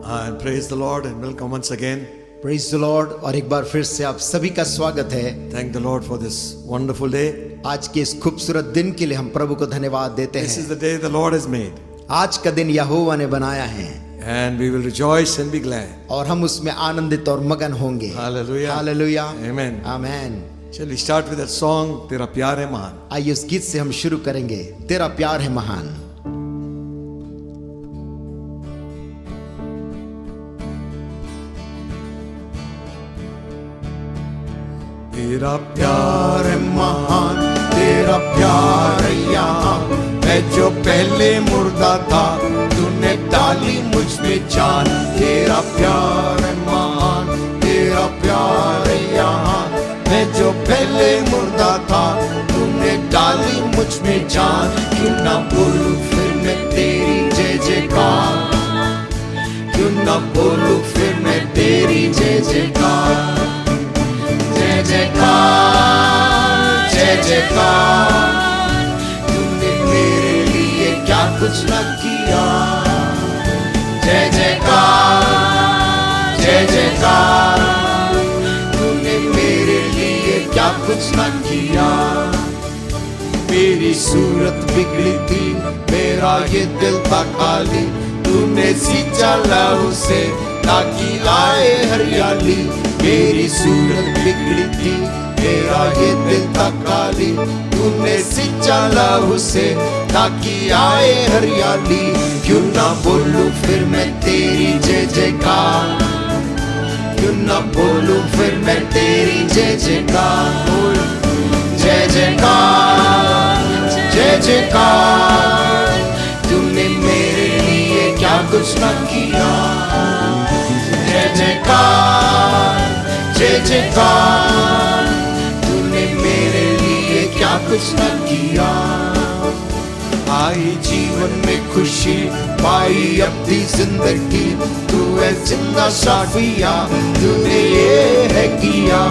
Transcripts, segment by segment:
And praise the Lord and welcome once again. Praise the Lord. और एक बार फिर से आप सभी का स्वागत है। Thank the Lord for this wonderful day. आज के इस खूबसूरत दिन के लिए हम प्रभु को धन्यवाद देते This is हैं। the day the Lord has made. आज का दिन यहोवा ने बनाया है And we will rejoice and be glad. और हम उसमें आनंदित और मगन होंगे। Hallelujah. Hallelujah, Amen. Amen. Shall we start with that song, Tera Pyar Hai Mahan? आइए उस गीत से हम शुरू करेंगे, तेरा प्यार है महान। तेरा प्यार है महान, तेरा प्यार है यहाँ। मैं जो पहले मुर्दा था, तूने डाली मुझ में जान। तेरा प्यार है महान, तेरा प्यार है यहाँ। मैं जो पहले मुर्दा था, तूने डाली मुझ में जान। क्यों ना बोलूं फिर मैं तेरी जय जयकार, क्यों ना बोलूं फिर मैं तेरी जय जयकार। जय जयकार, जय जयकार, तूने मेरे लिए क्या कुछ न किया। जय जयकार, जय जयकार, तूने मेरे लिए क्या कुछ न किया। मेरी सूरत बिगड़ी थी, मेरा ये दिल था खाली। तूने सींचा लहू से ताकि आए हरियाली। मेरी सूरत बिगड़ी थी, मेरा ये दिल था खाली। तूने सींचा लहू से ताकि आए हरियाली। क्यों ना बोलूं फिर मैं तेरी जय जयकार, क्यों ना बोलूं फिर मैं तेरी जय जयकार। बोल जय जयकार, जय जयकार, तूने मेरे लिए क्या कुछ न किया। जय जयकार, जय जयकार, तूने मेरे लिए क्या कुछ न किया। आई जीवन में खुशी, पाई अपनी जिंदगी। तू है जिंदा शाफिया, तूने ये है किया।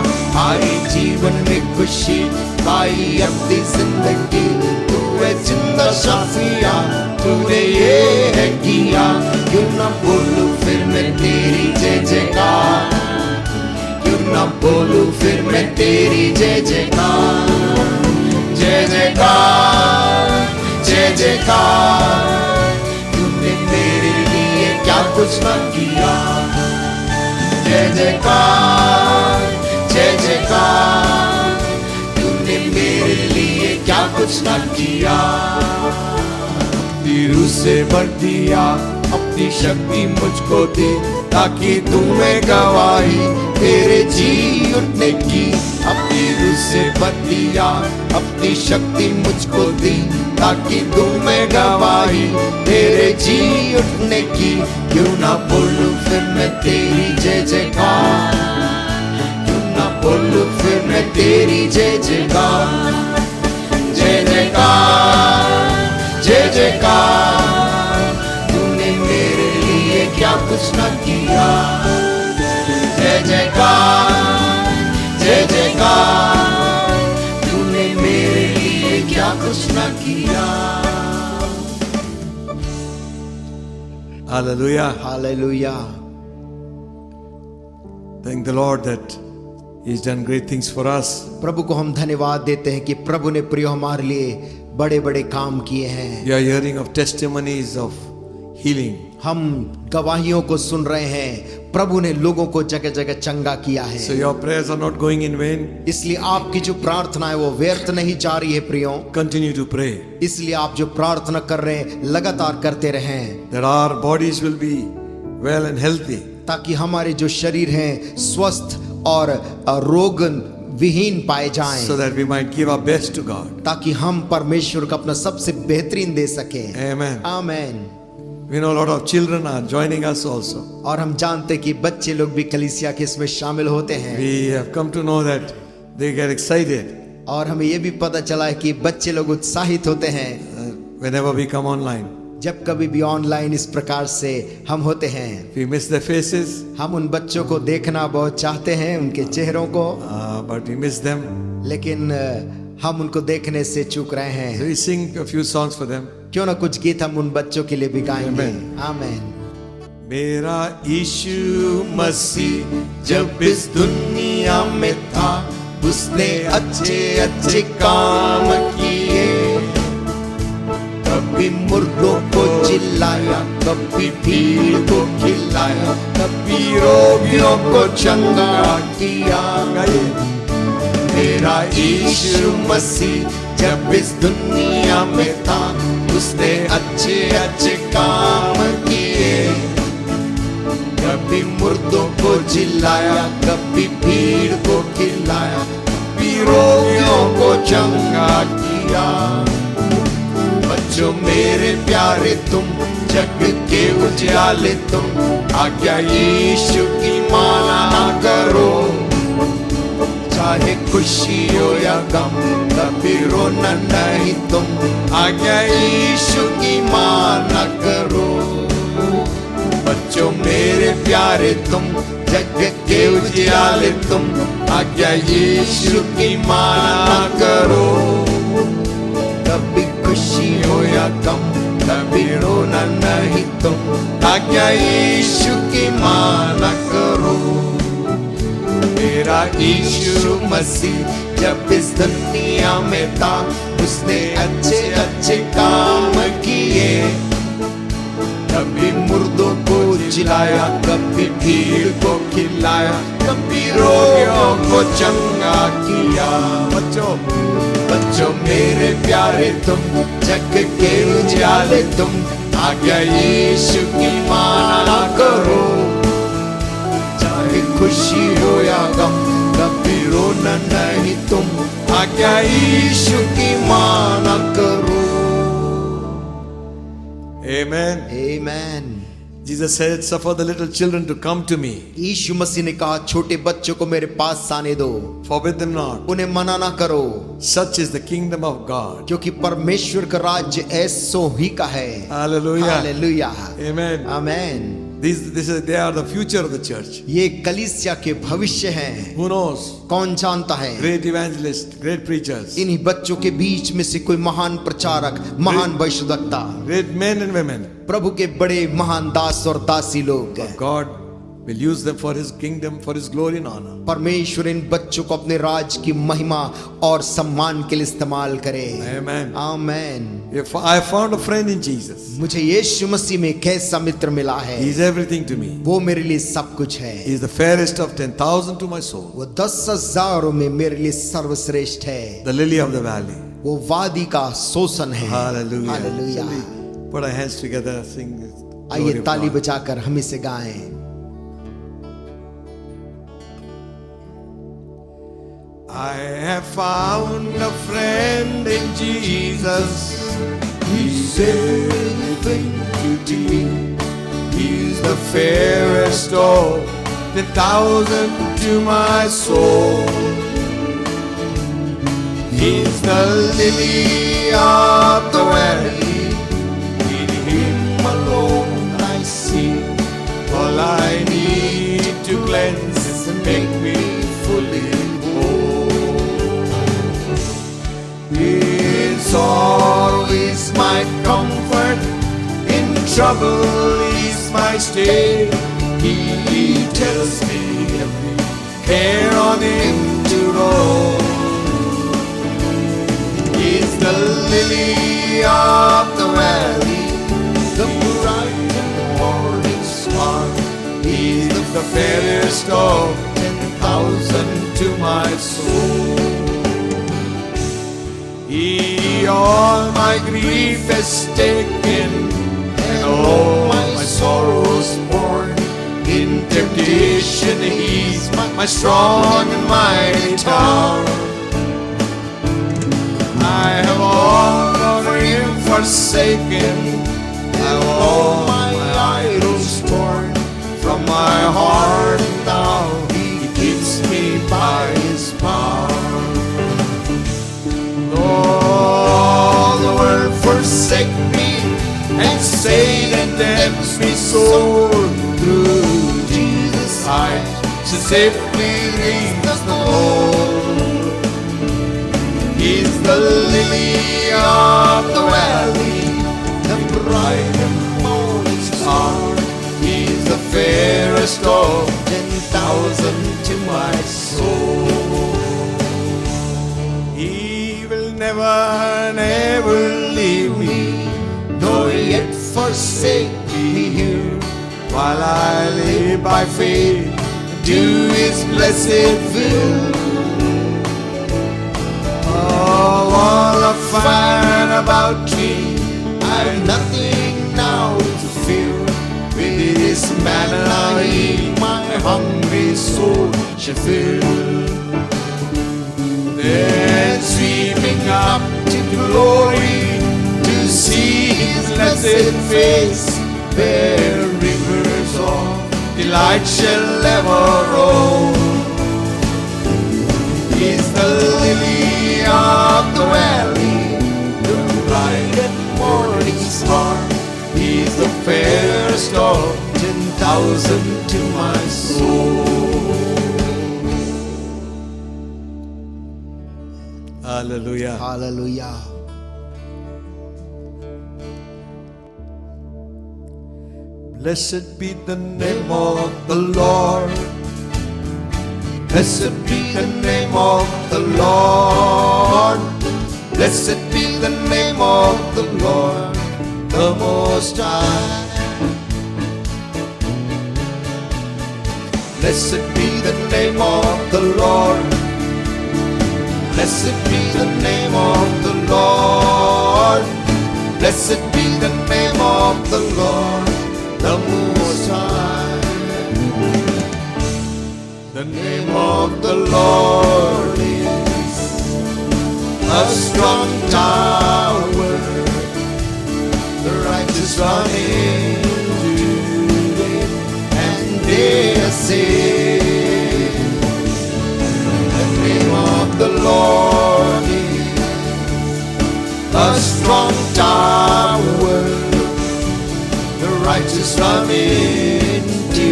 आई जीवन में खुशी, पाई अपनी जिंदगी। तू है जिंदा शाफिया, तूने ये है किया। क्यों ना बोलूं फिर मैं तेरी जय जयकार, क्यों ना बोलूं फिर मैं तेरी जय जयकार। जय जयकार, जय जयकार, तूने मेरे लिए क्या कुछ न किया। जय जयकार, जय जयकार, तूने मेरे लिए क्या कुछ न किया। रूह से भर दिया, अपनी शक्ति मुझको दी, ताकि तुम्हें गवाही तेरे जी उठने की। अपनी रूह से भर दिया, अपनी शक्ति मुझको दी, ताकि तुम्हें गवाही तेरे जी उठने की। क्यों ना बोलूं फिर मैं तेरी जय जयकार, क्यों ना बोलूं फिर मैं तेरी जय जयकार। जय जयकार, जय जयकार, तूने मेरे लिए क्या कुछ न किया। जय जयकार, जय जयकार, तूने मेरे लिए क्या कुछ न किया। Hallelujah. Hallelujah. Thank the Lord that He's done great things for us. प्रभु को हम धन्यवाद देते हैं कि प्रभु ने प्रिय हमारे लिए बड़े बड़े काम किए हैं। We are hearing of testimonies of healing. हम गवाहियों को सुन रहे हैं, प्रभु ने लोगों को जगह जगह चंगा किया है। So your prayers are not going in vain. इसलिए आपकी जो प्रार्थना है वो व्यर्थ नहीं जा रही है प्रियो। Continue to pray इसलिए आप जो प्रार्थना कर रहे हैं लगातार करते रहें, that our bodies will be well and healthy. ताकि हमारे जो शरीर हैं स्वस्थ और रोग विहीन पाए जाएं, So that we might give our best to God. ताकि हम परमेश्वर को अपना सबसे बेहतरीन दे सकें। Amen. Amen. We know a lot of children are joining us also. और हम जानते कि बच्चे लोग भी कलीसिया के इसमें शामिल होते हैं। We have come to know that they get excited और हमें ये भी पता चला है कि बच्चे लोग उत्साहित होते हैं whenever we come online. जब कभी भी ऑनलाइन इस प्रकार से हम होते हैं। We miss their faces, हम उन बच्चों को देखना बहुत चाहते हैं, उनके चेहरों को, but we miss them. लेकिन हम उनको देखने से चूक रहे हैं। So we sing a few songs for them. क्यों ना कुछ गीत हम उन बच्चों के लिए भी गाएंगे। Amen. आमेन। मेरा यीशु मसीह जब इस दुनिया में था, उसने अच्छे अच्छे काम किए। कभी मुर्दों को जिलाया, कभी भीड़ को खिलाया, कभी रोगियों को चंगा किया। मेरा यीशु मसीह जब इस दुनिया में था, उसने अच्छे अच्छे काम किए। कभी मुर्दों को जिलाया, कभी भीड़ को खिलाया, कभी रोगियों को चंगा किया। बच्चों मेरे प्यारे तुम, जग के उजाले तुम, आज्ञा यीशु की माना ना करो। चाहे खुशी हो या गम, कभी रोना नहीं तुम, आज्ञा यीशु की माना करो। बच्चों मेरे प्यारे तुम, जग के उजाले तुम, आज्ञा यीशु की माना करो। कभी खुशी हो या गम, कभी रोना नहीं तुम, आज्ञा यीशु की माना करो। मेरा यीशु मसीह जब इस दुनिया में था, उसने अच्छे अच्छे काम किए। कभी मुर्दों को जिलाया, कभी भीड़ को खिलाया, कभी रोगियों को चंगा किया। बच्चों मेरे प्यारे तुम, जग के उजाले तुम, आज्ञा यीशु की माना करो। चाहे खुशी हो या गम, कभी रोना नहीं तुम, आज्ञा यीशु की माना करो। Amen. Amen. Jesus said, suffer the little children to come to me. यीशु मसीह ने कहा, छोटे बच्चों को मेरे पास आने दो, Forbid them not. उन्हें मना ना करो, Such is the kingdom of God. क्योंकि परमेश्वर का राज्य ऐसो ही का है। Hallelujah. Hallelujah, Amen. Amen. They are the future of the church. ये कलीसिया के भविष्य हैं। Who knows? कौन जानता है? Great evangelists, great preachers, इन्हीं बच्चों के बीच में से कोई महान प्रचारक, महान भविष्यवक्ता, great men and women. प्रभु के बड़े महान दास और दासी लोग। God will use them for His kingdom, for His glory and honor. परमेश्वर इन बच्चों को अपने राज की महिमा और सम्मान के लिए इस्तेमाल करे। Amen. Amen. If I found a friend in Jesus, मुझे यीशु मसीह में एक ऐसा मित्र मिला है, He is everything to me. वो मेरे लिए सब कुछ है। He is the fairest of 10,000 to my soul. वो 10,000 में मेरे लिए सर्वश्रेष्ठ है। The lily of the valley. वो वादी का शोषण है। Hallelujah. Hallelujah. Shall we put our hands together, sing this आइए glory of ताली God. बजाकर हम इसे गाएं। I have found a friend in Jesus. He's everything to me. He's the fairest of 10,000 to my soul. He's the lily of the valley. In Him alone I see all I need to cleanse and make me fully whole. In sorrow is my comfort, in trouble is my stay. He tells me every care on Him to roll. He's the lily of the valley, the bright and morning star. He's the fairest of 10,000 to my soul. He all my grief has taken, and all my sorrows borne. In temptation He's my strong and mighty tower. I have all for Him forsaken, have all my idols torn from my heart. Now He keeps me by His power. All the world forsake me, and Satan tempts me sore. Through Jesus I shall safely reach the goal. He's the lily of the valley, the bright and morning star. He's restore 10,000 to my soul. He will never, never leave me, nor yet forsake me here, while I live by faith, do His blessed will. Oh, all of fire about me, I've nothing now to fear. With His manna He my hungry soul shall fill. Then sweeping up to glory, to see His blessed face, where rivers of delight shall ever roll. He's the lily of the valley, the bright and morning star. He's the fairest of 10,000 to my soul. Hallelujah. Hallelujah. Blessed be the name of the Lord. Blessed be the name of the Lord. Blessed be the name of the Lord, the Most High. Blessed be the name of the Lord. Blessed be the name of the Lord. Blessed be the name of the Lord, the Most High. The name of the Lord is a strong tower. The righteous run into it, and they are saved. The name of the Lord is a strong tower. The righteous run into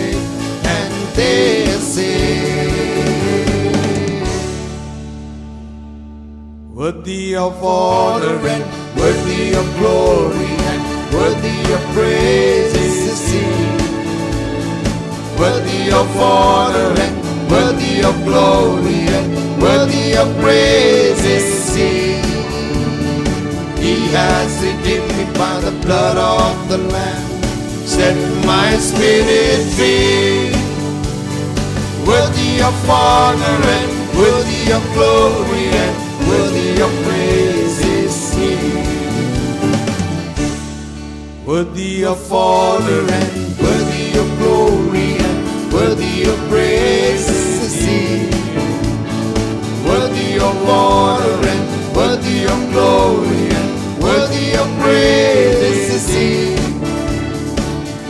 it, and they are saved. Worthy of honor and worthy of glory and worthy of praise is He. Worthy of honor and worthy of glory and worthy of praise is He. He has redeemed me by the blood of the Lamb, set my spirit free. Worthy of honor and worthy of glory and worthy of praise is He. Worthy of honor and worthy of glory and worthy of praise is He. Worthy of honor and worthy of glory and worthy of praise is He.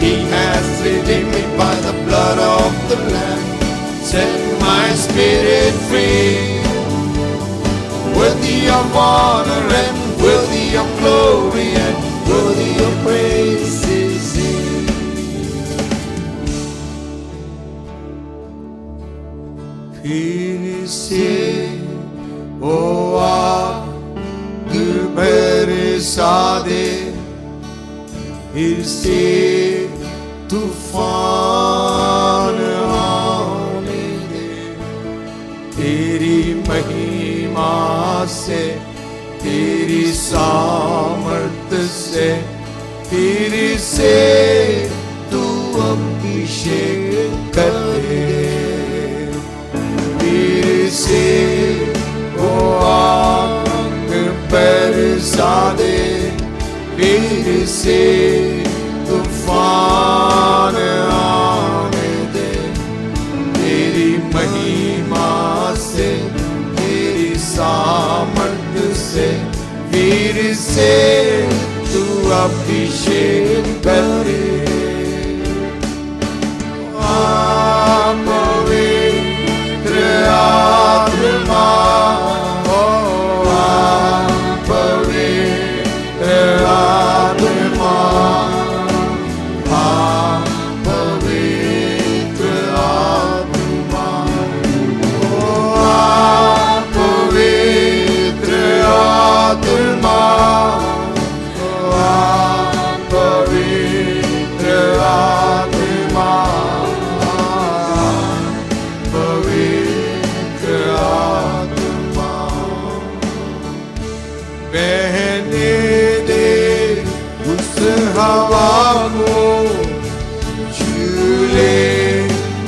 He has redeemed me by the blood of the Lamb, set my spirit free. Worthy of honor and worthy of glory and worthy of praise is He. फिर से ओ आग बरसा दे, फिर से तूफान आने दे। तेरी महिमा से, तेरी सामर्थ से, फिर से तू अभिषेक कर दे। फिर से वो आग बरसा दे, फिर से तूफान आने दे। तेरी महिमा से, तेरी सामर्थ से, फिर से तू अभिषेक करे। पवित्र आत्मा, पवित्र आत्मा, पवित्र आत्मा, पवित्र आत्मा, पवित्र हवा को झूले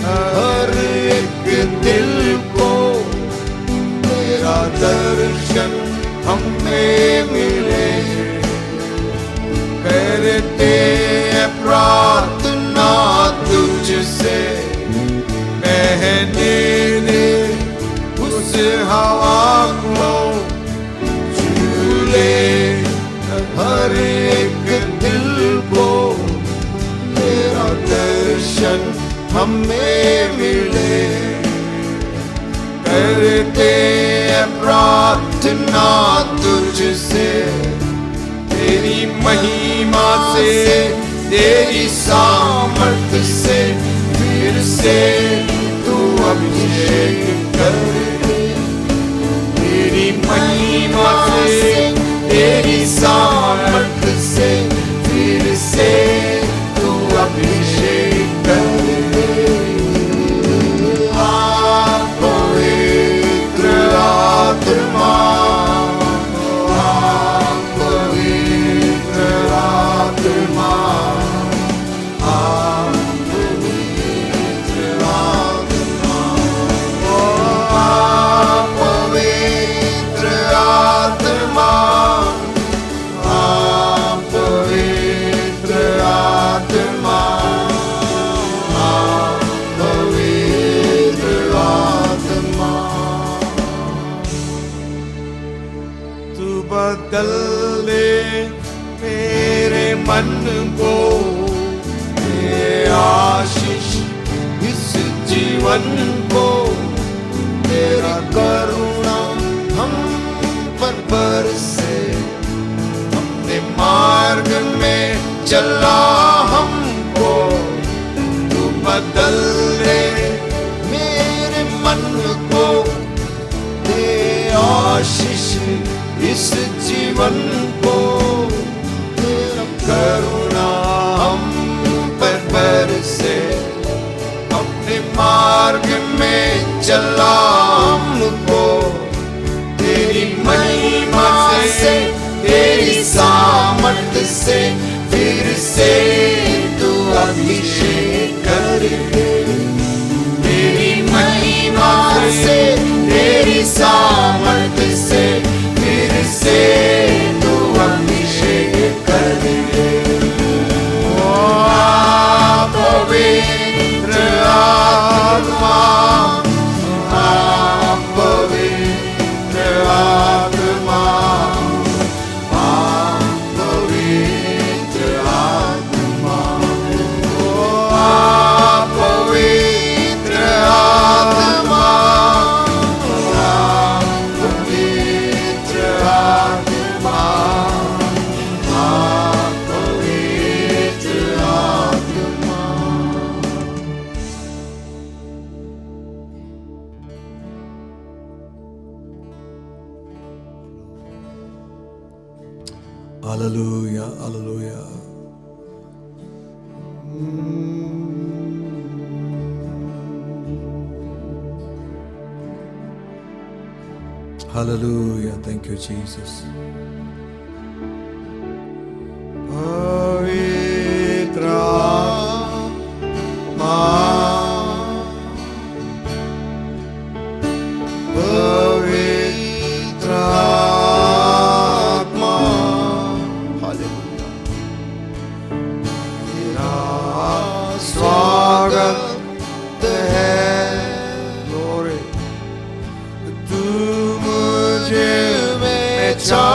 हर एक दिल को, तेरा दर्शन हमें मिले। करते हैं प्रार्थना तुझसे, कहने दे उस हवा को झूले हर एक दिल को, तेरा दर्शन हमें मिले। करते हैं प्रार्थना तुझसे, तेरी महिमा से, तेरी सामर्थ से फिर से तू अभिषेक कर दे। तेरी महिमा से, तेरी सामर्थ से फिर से तू अभिषेक कर दे। पवित्र आत्मा, पवित्र आत्मा, पवित्र आत्मा, पवित्र आत्मा, पवित्र आत्मा, पवित्र आत्मा। तू बदल दे मेरे मन को, ये आशीष इस जीवन को, तेरा करुणा हम पर बरसे। अपने मार्ग में चला हमको, तू बदल दे मेरे मन को, दे आशीष इस जीवन को, तेरा करुणा हम पर बरसे। अपने मार्ग में चला हमको, तेरी महिमा से, तेरी सामर्थ से फिर से तू अभिषेक कर दे। तेरी महिमा से, तेरी सामर्थ से फिर से तू अभिषेक कर दे। ओ पवित्र आत्मा, पवित्र आत्मा, पवित्र आत्मा, पवित्र आत्मा, पवित्र आत्मा, पवित्र आत्मा। Hallelujah, hallelujah. Hallelujah, thank you Jesus. पवित्र आत्मा, पवित्र आत्मा, हालेलुया। तेरा स्वागत है, glory। तू मुझे में छा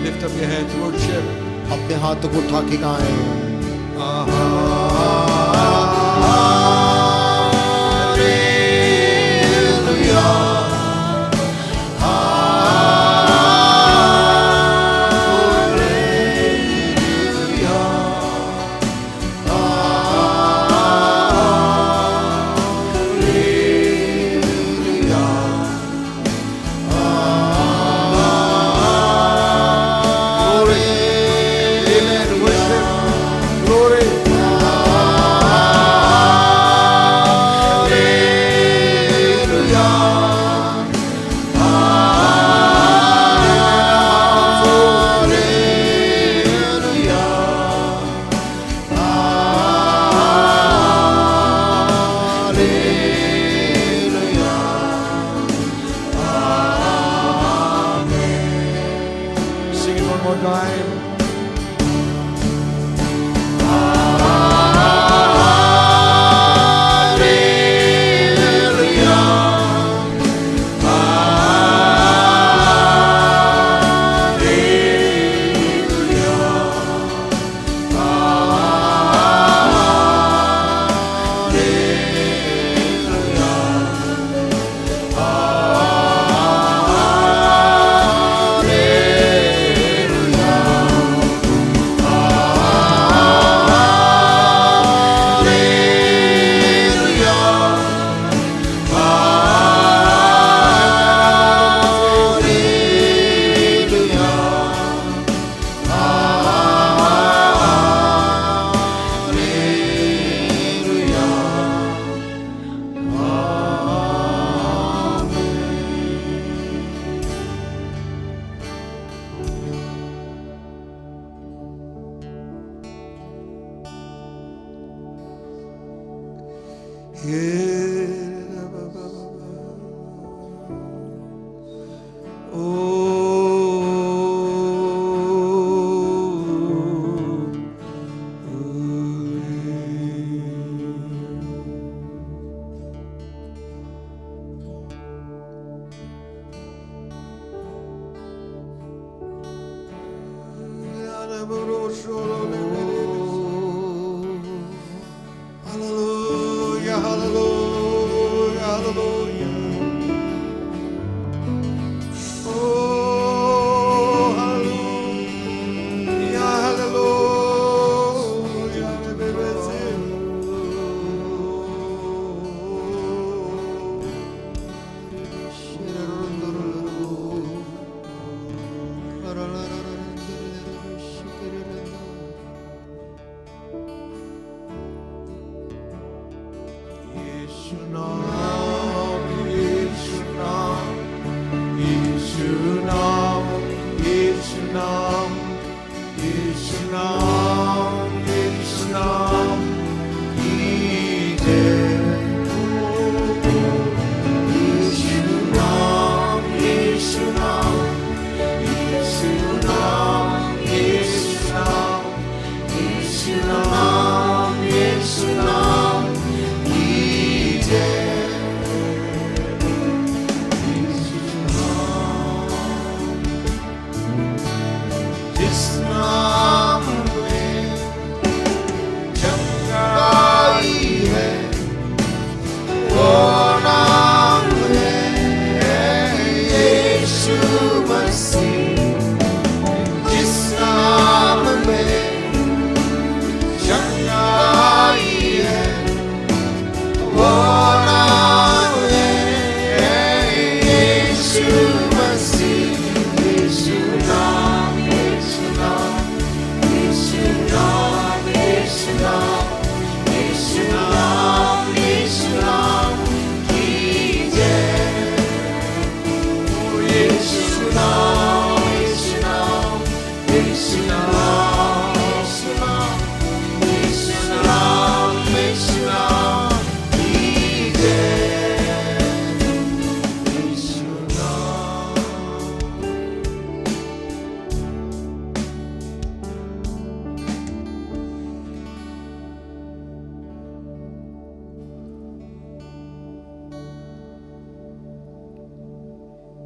Lift up your hands, worship. अपने हाथों को उठा के गाएं। Sing it one more time. Hallelujah, hallelujah, hallelujah. Oh, hallelujah, hallelujah, 예수 나म 예수 나म 이제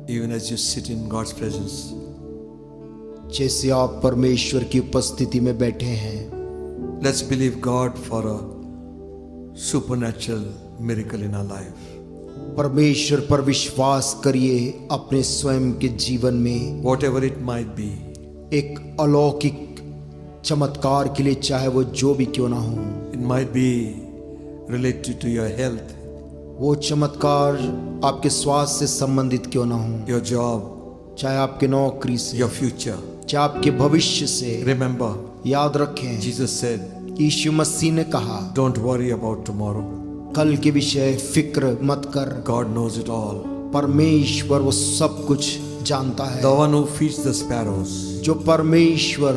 even as you sit in God's presence, जैसे आप परमेश्वर की उपस्थिति में बैठे हैं, let's believe God for a supernatural miracle in our life. परमेश्वर पर विश्वास करिए अपने स्वयं के जीवन में Whatever it might be, एक अलौकिक चमत्कार के लिए, चाहे वो जो भी क्यों ना हो। it might be related to your health, वो चमत्कार आपके स्वास्थ्य से संबंधित क्यों ना हो, your job, चाहे आपके नौकरी से, your future. चाहे आपके भविष्य से। Remember, याद रखें, Jesus said, यीशु मसीह ने कहा, don't worry about tomorrow. कल के विषय फिक्र मत कर, God knows it all. परमेश्वर वो सब कुछ जानता है। The one who feeds the sparrows, जो परमेश्वर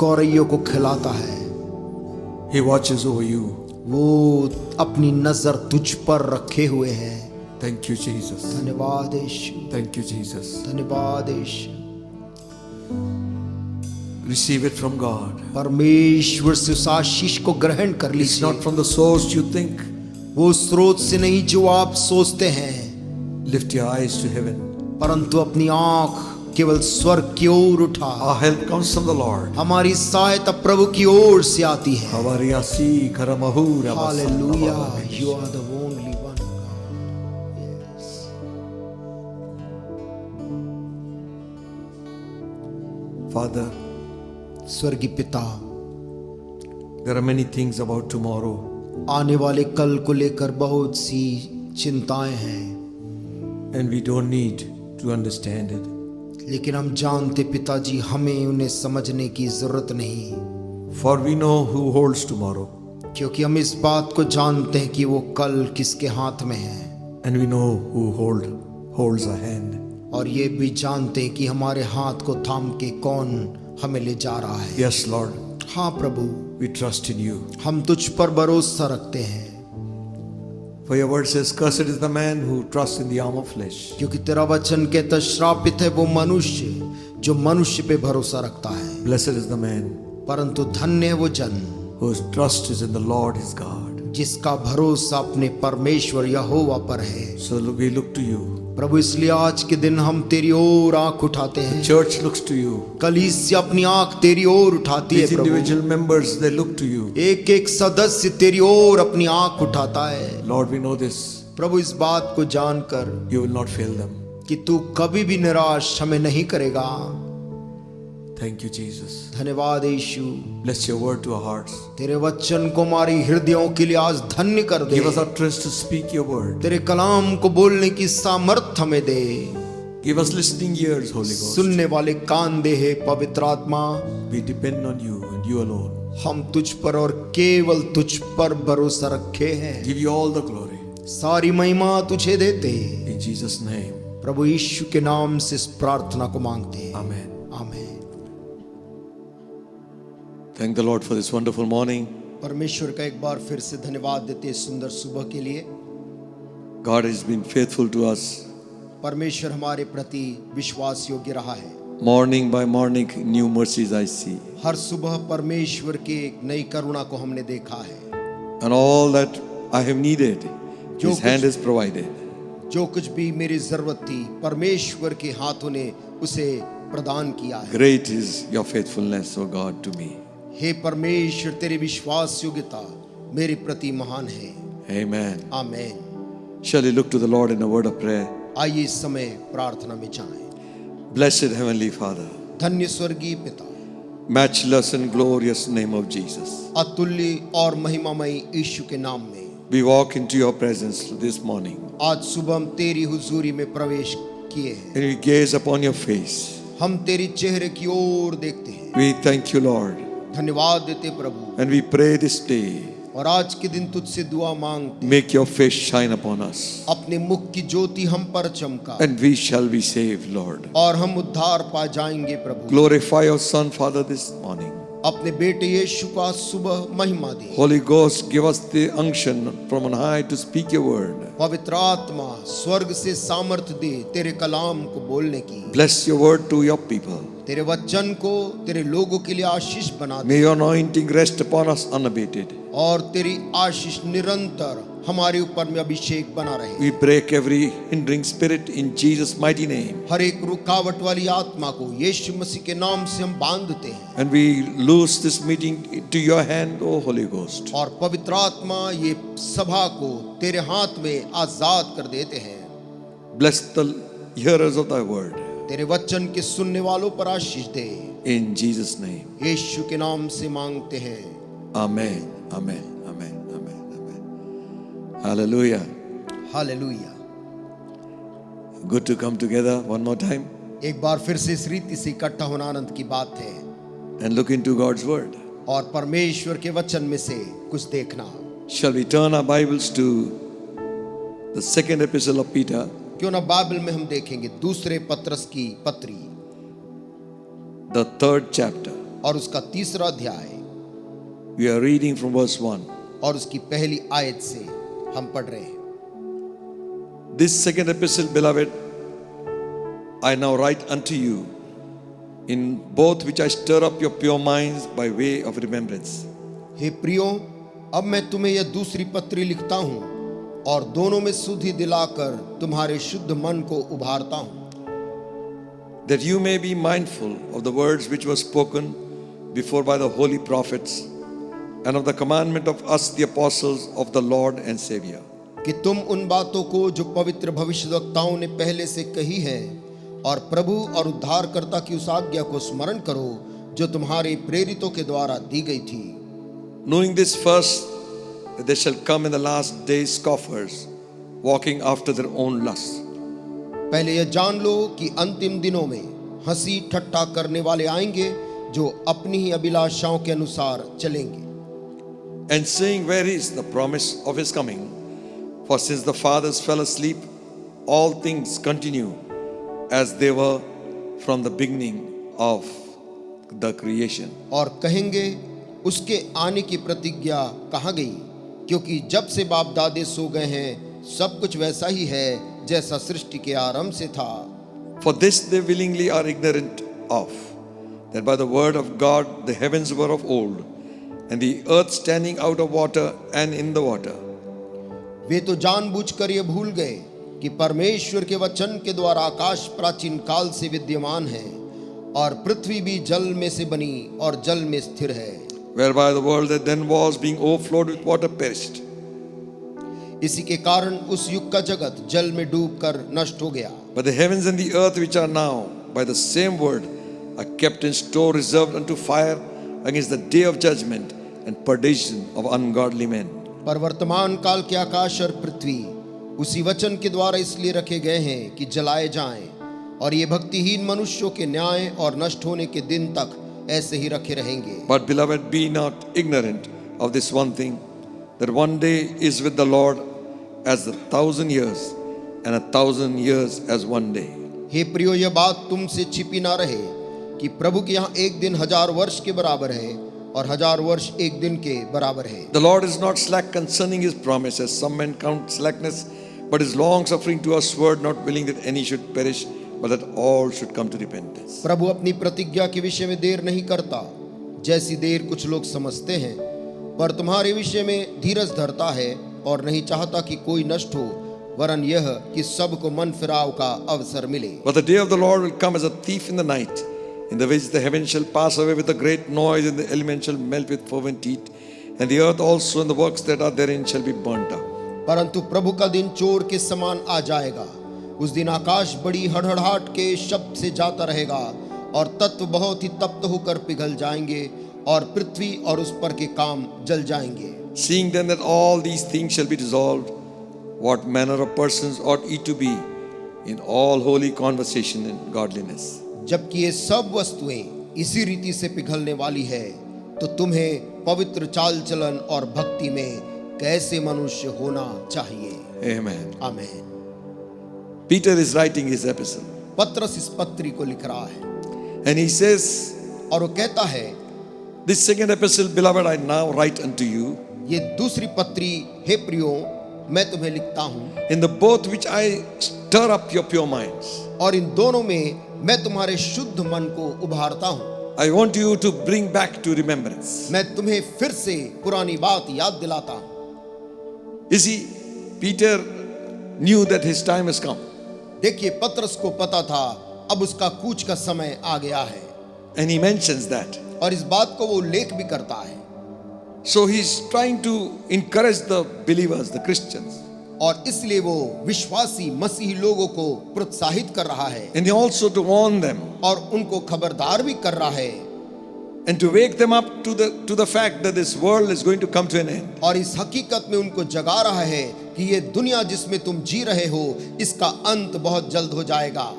गौरैयों को खिलाता है, He watches over you. वो अपनी नजर तुझ पर रखे हुए है। Thank you, Jesus. धन्यवाद यीशु, Thank you, Jesus. धन्यवाद यीशु। Receive it from God. परमेश्वर से उस आशीष को ग्रहण कर It's लीजिए। not from the source you think. वो स्रोत से नहीं जो आप सोचते हैं, Lift your eyes to heaven. परंतु अपनी आंख केवल स्वर्ग की ओर उठा। Our help comes from the Lord. हमारी सहायता प्रभु की ओर से आती है। Havariasi karamahu hallelujah, you are the only one. Yes, Father, स्वर्गीय पिता, there are many things about tomorrow. आने वाले कल को लेकर बहुत सी चिंताएं हैं, And we don't need to understand it. लेकिन हम जानते पिताजी हमें उन्हें समझने की जरूरत नहीं, For we know who holds tomorrow. क्योंकि हम इस बात को जानते हैं कि वो कल किसके हाथ में है, And we know who holds our hand. और ये भी जानते हैं कि हमारे हाथ को थाम के कौन हमें ले जा रहा है। Yes, Lord, हाँ प्रभु, we trust in you. हम तुझ पर भरोसा रखते हैं, For your word says, cursed is the man who trusts in the arm of flesh. क्योंकि तेरा वचन कहता श्रापित है वो मनुष्य जो मनुष्य पे भरोसा रखता है, Blessed is the man परंतु धन्य है वो जन whose trust is in the Lord his God. जिसका भरोसा अपने परमेश्वर यहोवा पर है। So we look to you. प्रभु, इसलिए आज के दिन हम तेरी ओर आंख उठाते हैं। Church looks to you. कलीसिया अपनी आंख तेरी ओर उठाती है These Prabhu. individual members, they look to you. एक एक सदस्य तेरी ओर अपनी आंख उठाता है। Lord, we know this. प्रभु, इस बात को जानकर You will not fail them. कि तू कभी भी निराश हमें नहीं करेगा। Thank you, Jesus. धन्यवाद यीशु, Bless your word to our hearts. तेरे वचन को हमारी हृदयों के लिए आज धन्य कर दे। Give us utterance to speak your word. तेरे कलाम को बोलने की सामर्थ हमें दे। Give us listening ears, Holy Ghost. सुनने वाले कान दे है पवित्र आत्मा। We depend on you and you alone. हम तुझ पर और केवल तुझ पर भरोसा रखे हैं। Give you all the glory. सारी महिमा तुझे देते। In Jesus' name. प्रभु यीशु के नाम से इस प्रार्थना को मांगते हैं। Amen. आमीन। Thank the Lord for this wonderful morning. परमेश्वर का एक बार फिर से धन्यवाद देते हैं सुंदर सुबह के लिए। God has been faithful to us. परमेश्वर हमारे प्रति विश्वास योग्य रहा है। Morning by morning, new mercies I see. हर सुबह परमेश्वर की एक नई करुणा को हमने देखा है। And all that I have needed, जो His hand has provided. जो कुछ भी मेरी जरूरत थी परमेश्वर के हाथों ने उसे प्रदान किया है। Great is your faithfulness, O God, to me. हे परमेश्वर, तेरी विश्वास योग्यता मेरे प्रति महान है। Amen. आमीन। Shall we look to the Lord in a word of prayer? आइए इस समय प्रार्थना में जाएं। Blessed Heavenly Father, धन्य स्वर्गीय पिता, matchless and glorious name of Jesus, अतुल्य और महिमामय यीशु के नाम में we walk into your presence this morning आज सुबह हम तेरी हुजूरी में प्रवेश किए हैं। and we gaze upon your face. हम तेरी चेहरे की ओर देखते हैं। We thank you, Lord, धन्यवाद देते प्रभु, and we pray this day, और आज के दिन तुझसे दुआ मांगते, make your face shine upon us अपने मुख की ज्योति हम पर चमका and we shall be saved, Lord. और हम उद्धार पा जाएंगे प्रभु। Glorify your Son, Father, this morning. अपने बेटे यीशु का सुबह महिमा दे। Holy Ghost, give us the unction from on high to speak your word. पवित्र आत्मा स्वर्ग से सामर्थ दे तेरे कलाम को बोलने की। Bless your word to your people. तेरे वचन को तेरे लोगों के लिए आशीष बना दे। May your anointing rest upon us unabated. और तेरी आशीष निरंतर हमारे ऊपर में अभिषेक बना रहे। We break every hindering spirit in Jesus' mighty name. हर एक रुकावट वाली आत्मा को यीशु मसीह के नाम से हम बांधते हैं। And we loose this meeting into your hand, O Holy Ghost. और पवित्र आत्मा ये सभा को तेरे हाथ में आजाद कर देते हैं। Bless the hearers of thy word. तेरे वचन के सुनने वालों पर आशीष दे। In Jesus' name. यीशु के नाम से मांगते हैं। Amen. Amen. Amen. Amen. Amen. Hallelujah. Hallelujah. Good to come together one more time एक बार फिर से इस रीति से इकट्ठा होना आनंद की बात है and look into God's word. और परमेश्वर के वचन में से कुछ देखना। Shall we turn our Bibles to the second epistle of Peter? क्यों ना बाइबल में हम देखेंगे दूसरे पत्रस की पत्री The third chapter. और उसका तीसरा अध्याय We are reading from verse 1. और उसकी पहली आयत से हम पढ़ रहे हैं। This second epistle, beloved, I now write unto you, in both which I stir up your pure minds by way of remembrance. हे प्रियो, अब मैं तुम्हें यह दूसरी पत्री लिखता हूँ और दोनों में शुद्धि दिलाकर तुम्हारे शुद्ध मन को उभारता हूँ, That you may be mindful of the words which were spoken before by the holy prophets, and of the commandment of us the apostles of the Lord and Savior. कि तुम उन बातों को जो पवित्र भविष्यवक्ताओं ने पहले से कही है और प्रभु और उद्धारकर्ता की उस आज्ञा को स्मरण करो जो तुम्हारे प्रेरितों के द्वारा दी गई थी। Knowing this first, that there shall come in the last days scoffers, walking after their own lusts. पहले यह जान लो कि अंतिम दिनों में हंसी ठट्ठा करने वाले आएंगे जो अपनी ही अभिलाषाओं के अनुसार चलेंगे। And saying, where is the promise of his coming? For since the fathers fell asleep, all things continue as they were from the beginning of the creation. और कहेंगे, उसके आने की प्रतिज्ञा कहाँ गई? क्योंकि जब से बाप दादे सो गए हैं, सब कुछ वैसा ही है जैसा सृष्टि के आरंभ से था। For this they willingly are ignorant of, that by the word of God the heavens were of old, and the earth standing out of water and in the water. वे तो जानबूझकर ये भूल गए कि परमेश्वर के वचन के द्वारा आकाश प्राचीन काल से विद्यमान है और पृथ्वी भी जल में से बनी और जल में स्थिर है। Whereby the world that then was being overflowed with water perished. इसी के कारण उस युग का जगत जल में डूबकर नष्ट हो गया। But the heavens and the earth which are now by the same word are kept in store reserved unto fire against the day of judgment and perdition of ungodly men. पर वर्तमान काल के आकाश और पृथ्वी उसी वचन के द्वारा इसलिए रखे गए हैं कि जलाए जाएं, और ये भक्तिहीन मनुष्यों के न्याय और नष्ट होने के दिन तक ऐसे ही रखे रहेंगे। But beloved, be not ignorant of this one thing, that one day is with the Lord as 1,000 years, and 1,000 years as one day. हे प्रियो, यह बात तुमसे छिपी ना रहे कि प्रभु के यहाँ एक दिन 1000 वर्ष के बराबर है और 1000 वर्ष एक दिन के बराबर है। The Lord is not slack concerning his promise, as some men count slackness, but is long suffering to usward, not willing that any should perish, but that all should come to repentance. प्रभु अपनी प्रतिज्ञा के विषय में देर नहीं करता, जैसी देर कुछ लोग समझते हैं, पर तुम्हारे विषय में धीरज धरता है और नहीं चाहता कि कोई नष्ट हो, वरन यह कि सबको मन फिराव का अवसर मिले। But the day of the Lord will come as a thief in the night, in the which the heavens shall pass away with a great noise, and the elements shall melt with fervent heat, and the earth also and the works that are therein shall be burnt up. परंतु प्रभु का दिन चोर के समान आ जाएगा। उस दिन आकाश बड़ी हड़हड़ाहट के शब्द से जाता रहेगा और तत्व बहुत ही तप्त होकर पिघल जाएंगे और पृथ्वी और उस पर के काम जल जाएंगे। Seeing then that all these things shall be dissolved, what manner of persons ought ye to be in all holy conversation and godliness? जबकि ये सब वस्तुएं इसी रीति से पिघलने वाली है, तो तुम्हें पवित्र चाल चलन और भक्ति में कैसे मनुष्य होना चाहिए। Amen. आमीन। Peter is writing his epistle, पत्रस इस पत्री को लिख रहा है and he says, और वो कहता है, this second epistle, beloved, I now write unto you, ये दूसरी पत्री, हे प्रियो, मैं तुम्हें लिखता हूँ, in the both which I stir up your pure minds. और इन दोनों में मैं तुम्हारे शुद्ध मन को उभारता हूँ। I want you to bring back to remembrance. मैं तुम्हें फिर से पुरानी बात याद दिलाता हूं। You see, Peter knew that his time has come. देखिए, पतरस को पता था अब उसका कूच का समय आ गया है, And he mentions that. और इस बात को वो उल्लेख भी करता है। So he's trying to encourage the believers, the Christians. और इसलिए वो विश्वासी मसीही लोगों को प्रोत्साहित कर रहा है And also to warn them और उनको खबरदार भी कर रहा है, and to wake them up to the fact that this world is going to come to an end. और इस हकीकत में उनको जगा रहा है कि ये दुनिया जिसमें तुम जी रहे हो इसका अंत बहुत जल्द हो जाएगा।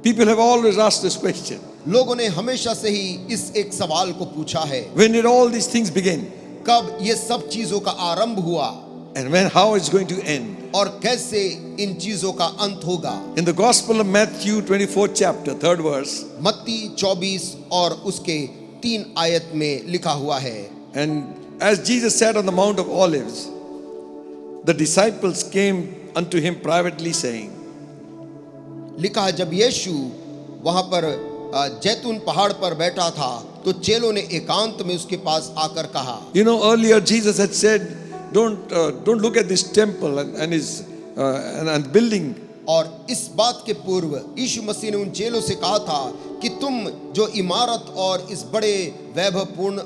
People have always asked this question. लोगों ने हमेशा से ही इस एक सवाल को पूछा है, When did all these things begin? कब ये सब चीजों का आरंभ हुआ And how it's going to end? और कैसे इन चीजों का अंत होगा। In the Gospel of Matthew 24th chapter, 3rd verse, मत्ती 24 और उसके 3 आयत में लिखा हुआ है, and as Jesus sat on the Mount of Olives, the disciples came unto him privately saying, लिखा है जब यीशु वहां पर जैतून पहाड़ पर बैठा था तो चेलों ने एकांत में उसके पास आकर कहा। you know, earlier Jesus had said, don't look at this temple and his and building. और इस बात के पूर्व यीशु मसीह ने उन चेलों से कहा था कि तुम जो इमारत और इस बड़े वैभवपूर्ण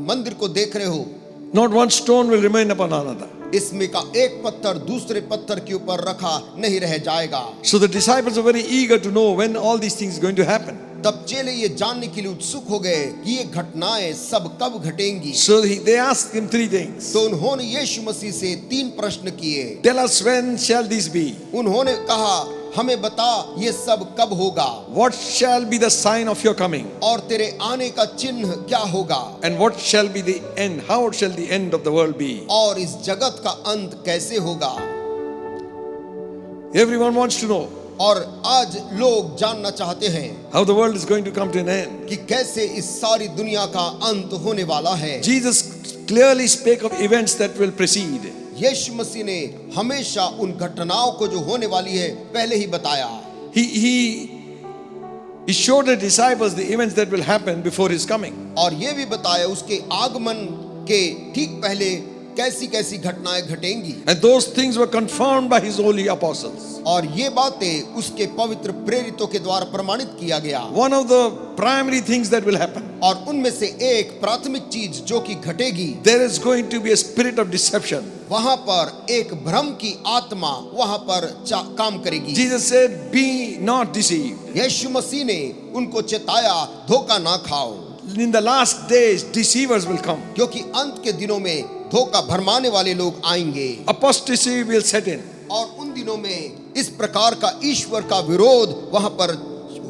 मंदिर को देख रहे हो, Not one stone will remain upon another. इसमें का एक पत्थर दूसरे पत्थर के ऊपर रखा नहीं रह जाएगा। So the disciples are very eager to know when all these things are going to happen. तब चेले ये जानने के लिए उत्सुक हो गए कि ये घटनाएं सब कब घटेंगी। So they asked him 3 things. तो उन्होंने यीशु मसीह से 3 प्रश्न किए। Tell us, when shall this be? उन्होंने कहा, हमें बता ये सब कब होगा, What shall be the sign of your coming? और तेरे आने का चिन्ह क्या होगा, And what shall be the end? How shall the end of the world be? और इस जगत का अंत कैसे होगा। Everyone wants to know और आज लोग जानना चाहते हैं how the world is going to come to an end. कि कैसे इस सारी दुनिया का अंत होने वाला है। Jesus clearly spake of events that will precede. यीशु मसीह ने हमेशा उन घटनाओं को जो होने वाली है पहले ही बताया। He showed the disciples the events that will happen before his coming. और ये भी बताया उसके आगमन के ठीक पहले कैसी कैसी घटनाएं घटेंगी। And those things were confirmed by his holy apostles. और ये बातें उसके पवित्र प्रेरितों के द्वारा प्रमाणित किया गया। One of the primary things that will happen, और उनमें से एक प्राथमिक चीज जो कि घटेगी, there is going to be a spirit of deception. वहां पर एक भ्रम की आत्मा वहां पर काम करेगी। Jesus said, be not deceived. यीशु मसीह ने उनको चेताया, धोखा ना खाओ, In the last days, deceivers will come. क्योंकि अंत के दिनों में धोखा भरमाने वाले लोग आएंगे। Apostasy will set in. और उन दिनों में इस प्रकार का ईश्वर का विरोध वहां पर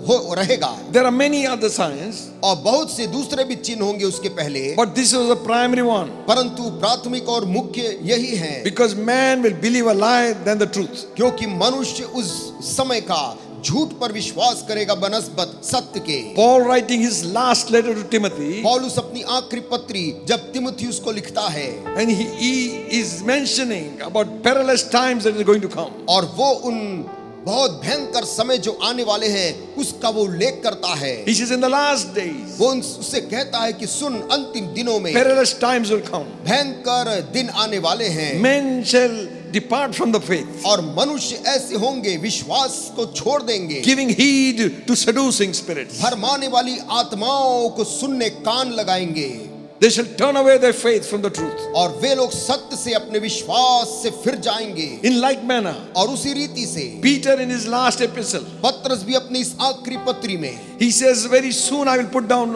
हो रहेगा। There are many other signs, और बहुत से दूसरे भी चिन्ह होंगे उसके पहले, but this is the primary one. परंतु प्राथमिक और मुख्य यही है। Because man will believe a lie than the truth. क्योंकि मनुष्य उस समय का झूठ पर विश्वास करेगा बनस्बत सत्य के। Paul, writing his last letter to Timothy, पौलुस अपनी आखिरी पत्री जब तिमुथियुस को लिखता है, and he is mentioning about perilous times that are going to come. और वो उन बहुत भयंकर समय जो आने वाले हैं उसका वो उल्लेख करता है। He says, in the last days, वो उससे कहता है कि सुन, अंतिम दिनों में perilous times will come. भयंकर दिन आने वाले हैं। Men shall depart from the faith, और मनुष्य ऐसे होंगे विश्वास को छोड़ देंगे, giving heed to seducing spirits. भरमाने वाली आत्माओं को सुनने कान लगाएंगे। They shall turn away their faith from the truth. और वे लोग सत्य से अपने विश्वास से फिर जाएंगे। In like manner, और उसी रीति से Peter in his last epistle, पत्रस भी अपनी इस आखिरी पत्री में he says, very soon I will put down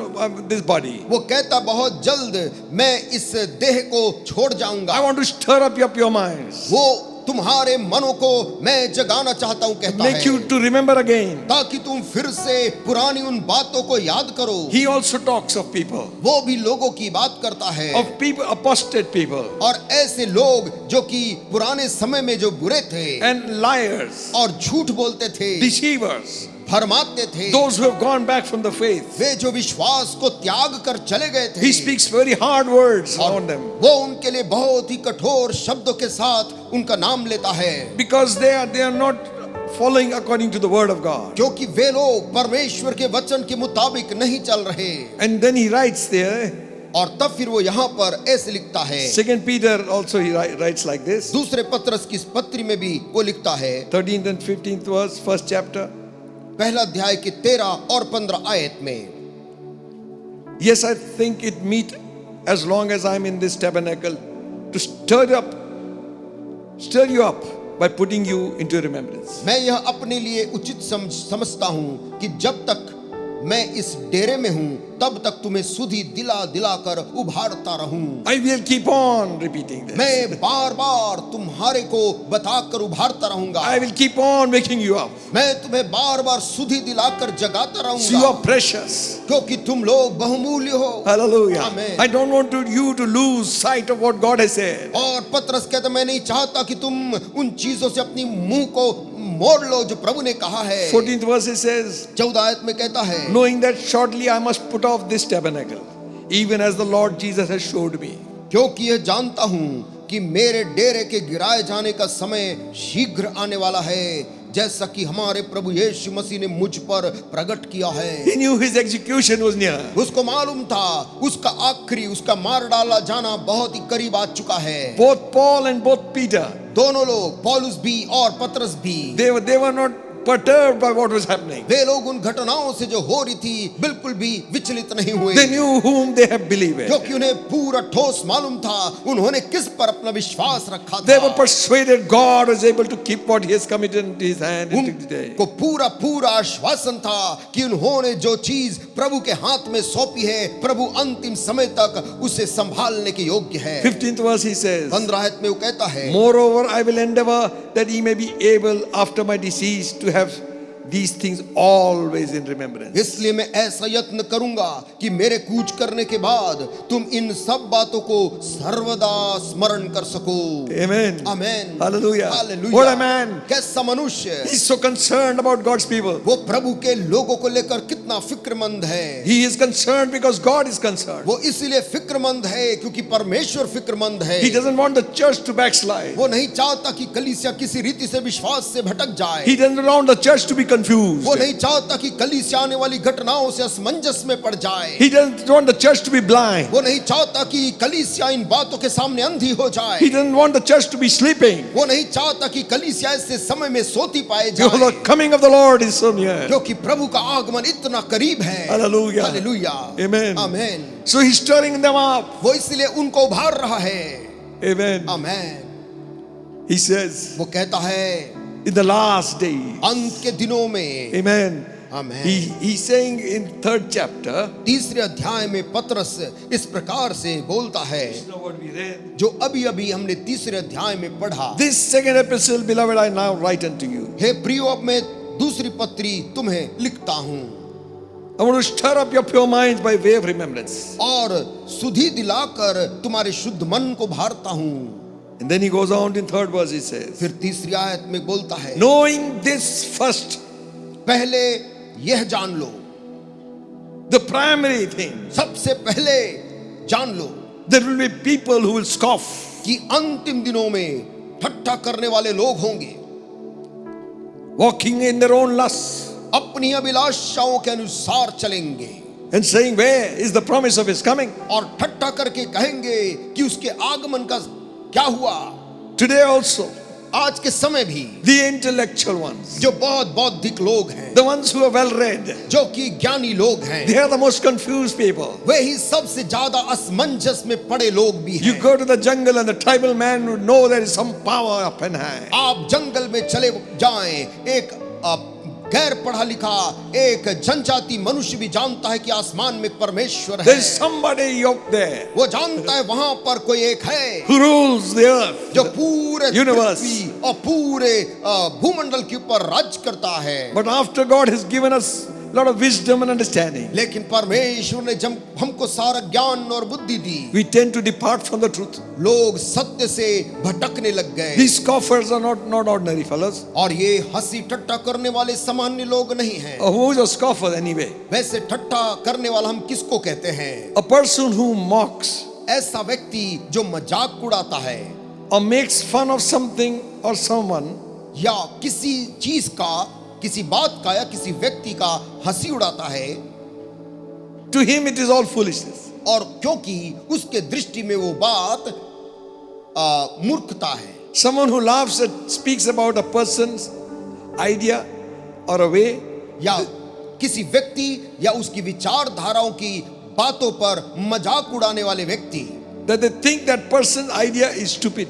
this body. वो कहता, बहुत जल्द मैं इस देह को छोड़ जाऊंगा। I want to stir up your minds, वो तुम्हारे मनों को मैं जगाना चाहता हूं, कहता make है, you to remember again. ताकि तुम फिर से पुरानी उन बातों को याद करो। He also talks of people, वो भी लोगों की बात करता है, of people, apostate people, और ऐसे लोग जो कि पुराने समय में जो बुरे थे and liars, और झूठ बोलते थे, deceivers, भरमाते थे, those who have gone back from the faith. वे जो विश्वास को त्याग कर चले गए थे। He speaks very hard words और on them, वो उनके लिए बहुत ही कठोर शब्दों के साथ उनका नाम लेता है, because they are not following according to the word of God. क्योंकि वे लोग परमेश्वर के वचन के मुताबिक नहीं चल रहे। And then he writes there, और तब फिर वो यहाँ पर ऐसे लिखता है। 2 Peter also he writes like this. दूसरे पत्रस की इस पत्री में भी वो लिखता है, 13th and 15th verse, first chapter. पहला अध्याय के 13 और 15 आयत में, Yes, I think it meet as long as I'm in this tabernacle to stir you up by putting you into remembrance. मैं यह अपने लिए उचित समझता हूँ कि जब तक मैं इस डेरे में हूँ तब तक तुम्हें सुधि दिला दिला कर उभारता रहूं। I will keep on repeating this. मैं बार बार तुम्हारे को बताकर उभारता रहूंगा। I will keep on waking you up. मैं तुम्हें बार बार सुधि दिलाकर जगाता So रहूंगा, you are precious. क्योंकि तुम लोग बहुमूल्य हो। Hallelujah. Amen. I don't want you to lose sight of what God has said. और पतरस कहता, मैं नहीं चाहता कि तुम उन चीजों से अपनी मुंह को मोड़ लो जो प्रभु ने कहा है। 14th verse it says, 14 आयत में कहता है, knowing that shortly I must put off this tabernacle, even as the Lord Jesus has showed me. क्योंकि यह जानता हूं कि मेरे डेरे के गिराए जाने का समय शीघ्र आने वाला है, जैसा कि हमारे प्रभु यीशु मसीह ने मुझ पर प्रकट किया है। He knew his execution was near. उसको मालूम था उसका आखिरी, उसका मार डाला जाना बहुत ही करीब आ चुका है। Both Paul and both Peter, दोनों लोग, पौलुस भी और पतरस भी, they were not perturbed by what was happening. वे लोग उन घटनाओं से जो हो रही थी बिल्कुल भी विचलित नहीं हुए, They knew whom they have believed. क्योंकि उन्हें पूरा ठोस मालूम था उन्होंने किस पर अपना विश्वास रखा They were था। persuaded God was able to keep what He has committed into His hand until today. उनको पूरा पूरा आश्वासन था कि उन्होंने जो चीज प्रभु के हाथ में सौंपी है, प्रभु अंतिम समय तक उसे संभालने के योग्य है। 15th verse he says, 15 आयत में वो कहता है, moreover I will endeavor that ye may be able after my decease to have these things always in remembrance. इसलिए मैं ऐसा यत्न करूंगा कि मेरे कूच करने के बाद तुम इन सब बातों को सर्वदा स्मरण कर सको। Amen. Amen. Hallelujah. Hallelujah. What a man. कैसा मनुष्य, He's so concerned about God's people. वो प्रभु के लोगों को लेकर कितना फिक्रमंद है। He is concerned because God is concerned. वो इसलिए फिक्रमंद है क्योंकि परमेश्वर फिक्रमंद है। He doesn't want the church to backslide. वो नहीं चाहता कि कलीसिया किसी रीति से विश्वास से भटक जाए। He doesn't want the church to be confused. वो नहीं चाहता कि कलीसिया आने वाली घटनाओं से असमंजस में पड़ जाए। He doesn't want the church to be blind. वो नहीं चाहता कि कलीसिया इन बातों के सामने अंधी हो जाए। He doesn't want the church to be sleeping. वो नहीं चाहता कि कलीसिया ऐसे समय में सोती पाए Because जाए, the coming of the Lord is so near. क्योंकि प्रभु का आगमन इतना करीब है। Hallelujah. हालेलुया। Amen. आमेन। So he's stirring them up. वो इसलिए उनको उभार रहा है। Amen. आमेन। He says, वो कहता है in the last day. अंत के दिनों में। Amen. Amen. He's saying in 3rd chapter, तीसरे अध्याय में पतरस इस प्रकार से बोलता है, you know what we read? जो अभी अभी हमने तीसरे अध्याय में पढ़ा। This second epistle, beloved, I now write unto you. हे प्रियो, अब मैं दूसरी पत्री तुम्हें लिखता हूँ I want to stir up your pure minds by way of remembrance. और सुधि दिलाकर तुम्हारे शुद्ध मन को भारता हूँ। And then he goes on in 3rd verse, he says, फिर तीसरी आयत में बोलता है, knowing this first, पहले यह जान लो, the primary thing, सबसे पहले जान लो there will be people who will scoff, कि अंतिम दिनों में ठट्ठा करने वाले लोग होंगे, walking in their own lusts, अपनी अभिलाषाओं के अनुसार चलेंगे and saying, where is the promise of his coming? और ठट्ठा करके कहेंगे कि उसके आगमन का क्या हुआ। Today also, आज के समय भी the intellectual ones, जो बहुत बौद्धिक लोग हैं, the ones who are well read, जो कि ज्ञानी लोग हैं, they are the most confused people. वे ही सबसे ज्यादा असमंजस में पड़े लोग भी You हैं। go to the jungle and the tribal man would know there is some power up and high. आप जंगल में चले जाएं, एक गैर पढ़ा लिखा एक जनजाति मनुष्य भी जानता है कि आसमान में परमेश्वर There है। is somebody up there वो जानता है वहां पर कोई एक है who rules the earth. जो पूरे Universe. पृथ्वी और पूरे भूमंडल के ऊपर राज करता है। But after God has given us a lot of wisdom and understanding, लेकिन परमेश्वर ने जब हमको सारा ज्ञान और बुद्धि दी, we tend to depart from the truth. लोग सत्य से भटकने लग गए। These scoffers are not ordinary fellows. और ये हंसी ठट्ठा करने वाले सामान्य लोग नहीं हैं। Who is a scoffer anyway? वैसे ठट्ठा करने वाला हम किसको कहते हैं? A person who mocks ऐसा व्यक्ति जो मजाक उड़ाता है or makes fun of something or someone या किसी चीज का, किसी बात का या किसी व्यक्ति का हंसी उड़ाता है, to him it is all foolishness. और क्योंकि उसके दृष्टि में वो बात मूर्खता है। Someone who laughs and speaks about a person's idea or a way, या किसी व्यक्ति या उसकी विचारधाराओं की बातों पर मजाक उड़ाने वाले व्यक्ति, that they think that person's idea is stupid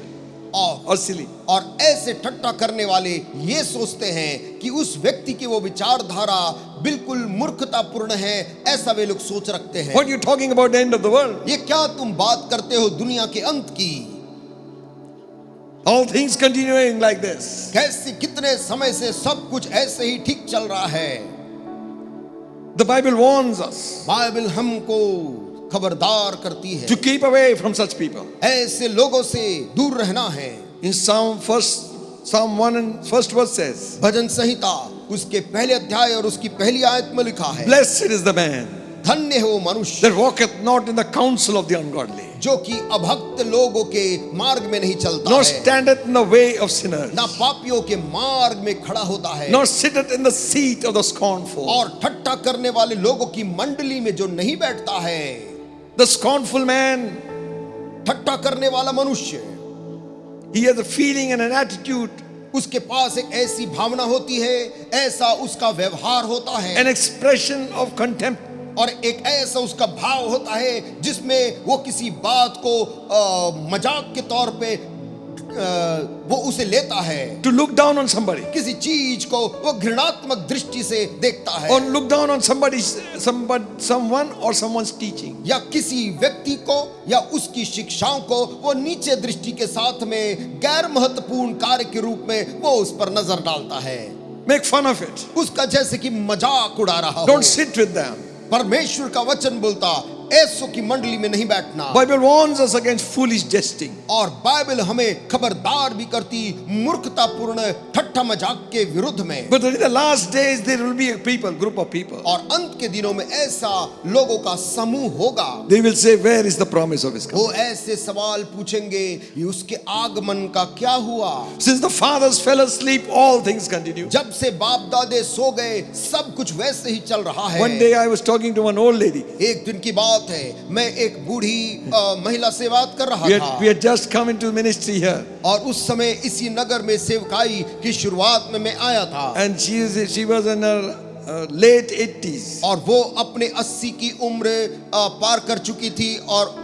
और or silly. और ऐसे ठट्टा करने वाले ये सोचते हैं कि उस व्यक्ति की वो विचारधारा बिल्कुल मूर्खतापूर्ण है, ऐसा वे लोग सोच रखते हैं। What are you talking about the end of the world? ये क्या तुम बात करते हो दुनिया के अंत की? All things continuing like this. कैसे कितने समय से सब कुछ ऐसे ही ठीक चल रहा है। The Bible warns us Bible हमको खबरदार करती है to keep away from such people. ऐसे लोगों से दूर रहना है। In Psalm 1 and first verse says, भजन संहिता उसके पहले अध्याय और उसकी पहली आयत में लिखा है, blessed is the man धन्य है वो मनुष्य that walketh not in the counsel of the ungodly, जो कि अभक्त लोगों के मार्ग में नहीं चलता nor है, standeth in the way of sinners, ना पापियों के मार्ग में खड़ा होता है, nor sitteth in the seat of the scornful. और ठट्टा करने वाले लोगों की मंडली में जो नहीं बैठता है। The scornful man, ठट्टा करने वाला मनुष्य, he has a feeling and an attitude, उसके पास एक ऐसी भावना होती है, ऐसा उसका व्यवहार होता है, an expression of contempt, और एक ऐसा उसका भाव होता है जिसमें वो किसी बात को मजाक के तौर पे वो उसे लेता है। to look down on somebody, किसी चीज को वो घृणात्मक दृष्टि से देखता है, or look down on someone or someone's teaching. या किसी व्यक्ति को या उसकी शिक्षाओं को वो नीचे दृष्टि के साथ में गैर महत्वपूर्ण कार्य के रूप में वो उस पर नजर डालता है, Make fun of it. उसका जैसे कि मजाक उड़ा रहा हो। Don't sit with them. परमेश्वर का वचन बोलता ऐसों की मंडली में नहीं बैठना। Bible warns us against foolish jesting. और बाइबल हमें खबरदार भी करती मूर्खतापूर्ण ठट्ठा मजाक के विरुद्ध में। But in the last days there will be a group of people. और अंत के दिनों में ऐसा लोगों का समूह होगा, They will say, where is the promise of his coming? वो ऐसे सवाल पूछेंगे कि उसके आगमन का क्या हुआ। Since the fathers fell asleep, all things continue. जब से बाप दादे सो गए सब कुछ वैसे ही चल रहा है। One day I was talking to one old lady. एक दिन की बात है, मैं एक बूढ़ी महिला से बात कर रहा था। We had just come into ministry here. और उस समय इसी नगर में सेवकाई की शुरुआत में मैं आया था। And she was in her late 80s. और वो अपने 80 की उम्र पार कर चुकी थी और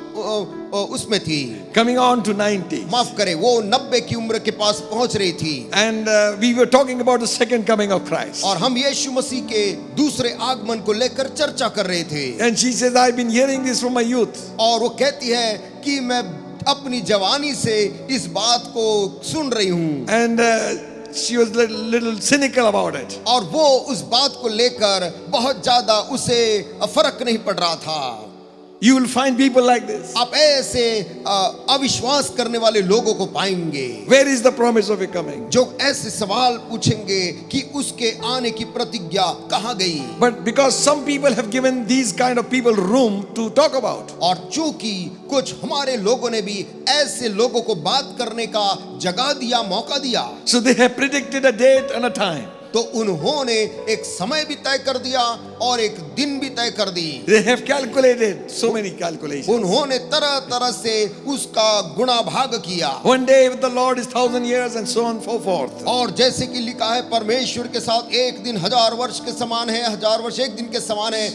उसमें थी, Coming on to 90. माफ करे, वो 90 की उम्र के पास पहुंच रही थी। And we were talking about the second coming of Christ. और हम यीशु मसीह के दूसरे आगमन को लेकर चर्चा कर रहे थे। And she says, I've been hearing this from my youth. और वो कहती है कि मैं अपनी जवानी से इस बात को सुन रही हूँ। And she was a little cynical about it. और वो उस बात को लेकर बहुत ज्यादा उसे फर्क नहीं पड़ रहा था। You will find people like this. आप ऐसे अविश्वास करने वाले लोगों को पाएंगे, Where is the promise of it coming? जो ऐसे सवाल पूछेंगे कि उसके आने की प्रतिज्ञा कहाँ गई। But because some people have given these kind of people room to talk about, और चूंकि कुछ हमारे लोगों ने भी ऐसे लोगों को बात करने का जगह दिया, मौका दिया, so they have predicted a date and a time. तो उन्होंने एक समय भी तय कर दिया और एक दिन भी तय कर दी। They have calculated so many calculations. उन्होंने तरह तरह से उसका गुणा भाग किया। One day with the Lord is 1,000 years and so on and so forth. और जैसे कि लिखा है, परमेश्वर के साथ एक दिन 1000 वर्ष के समान है, 1000 वर्ष एक दिन के समान है।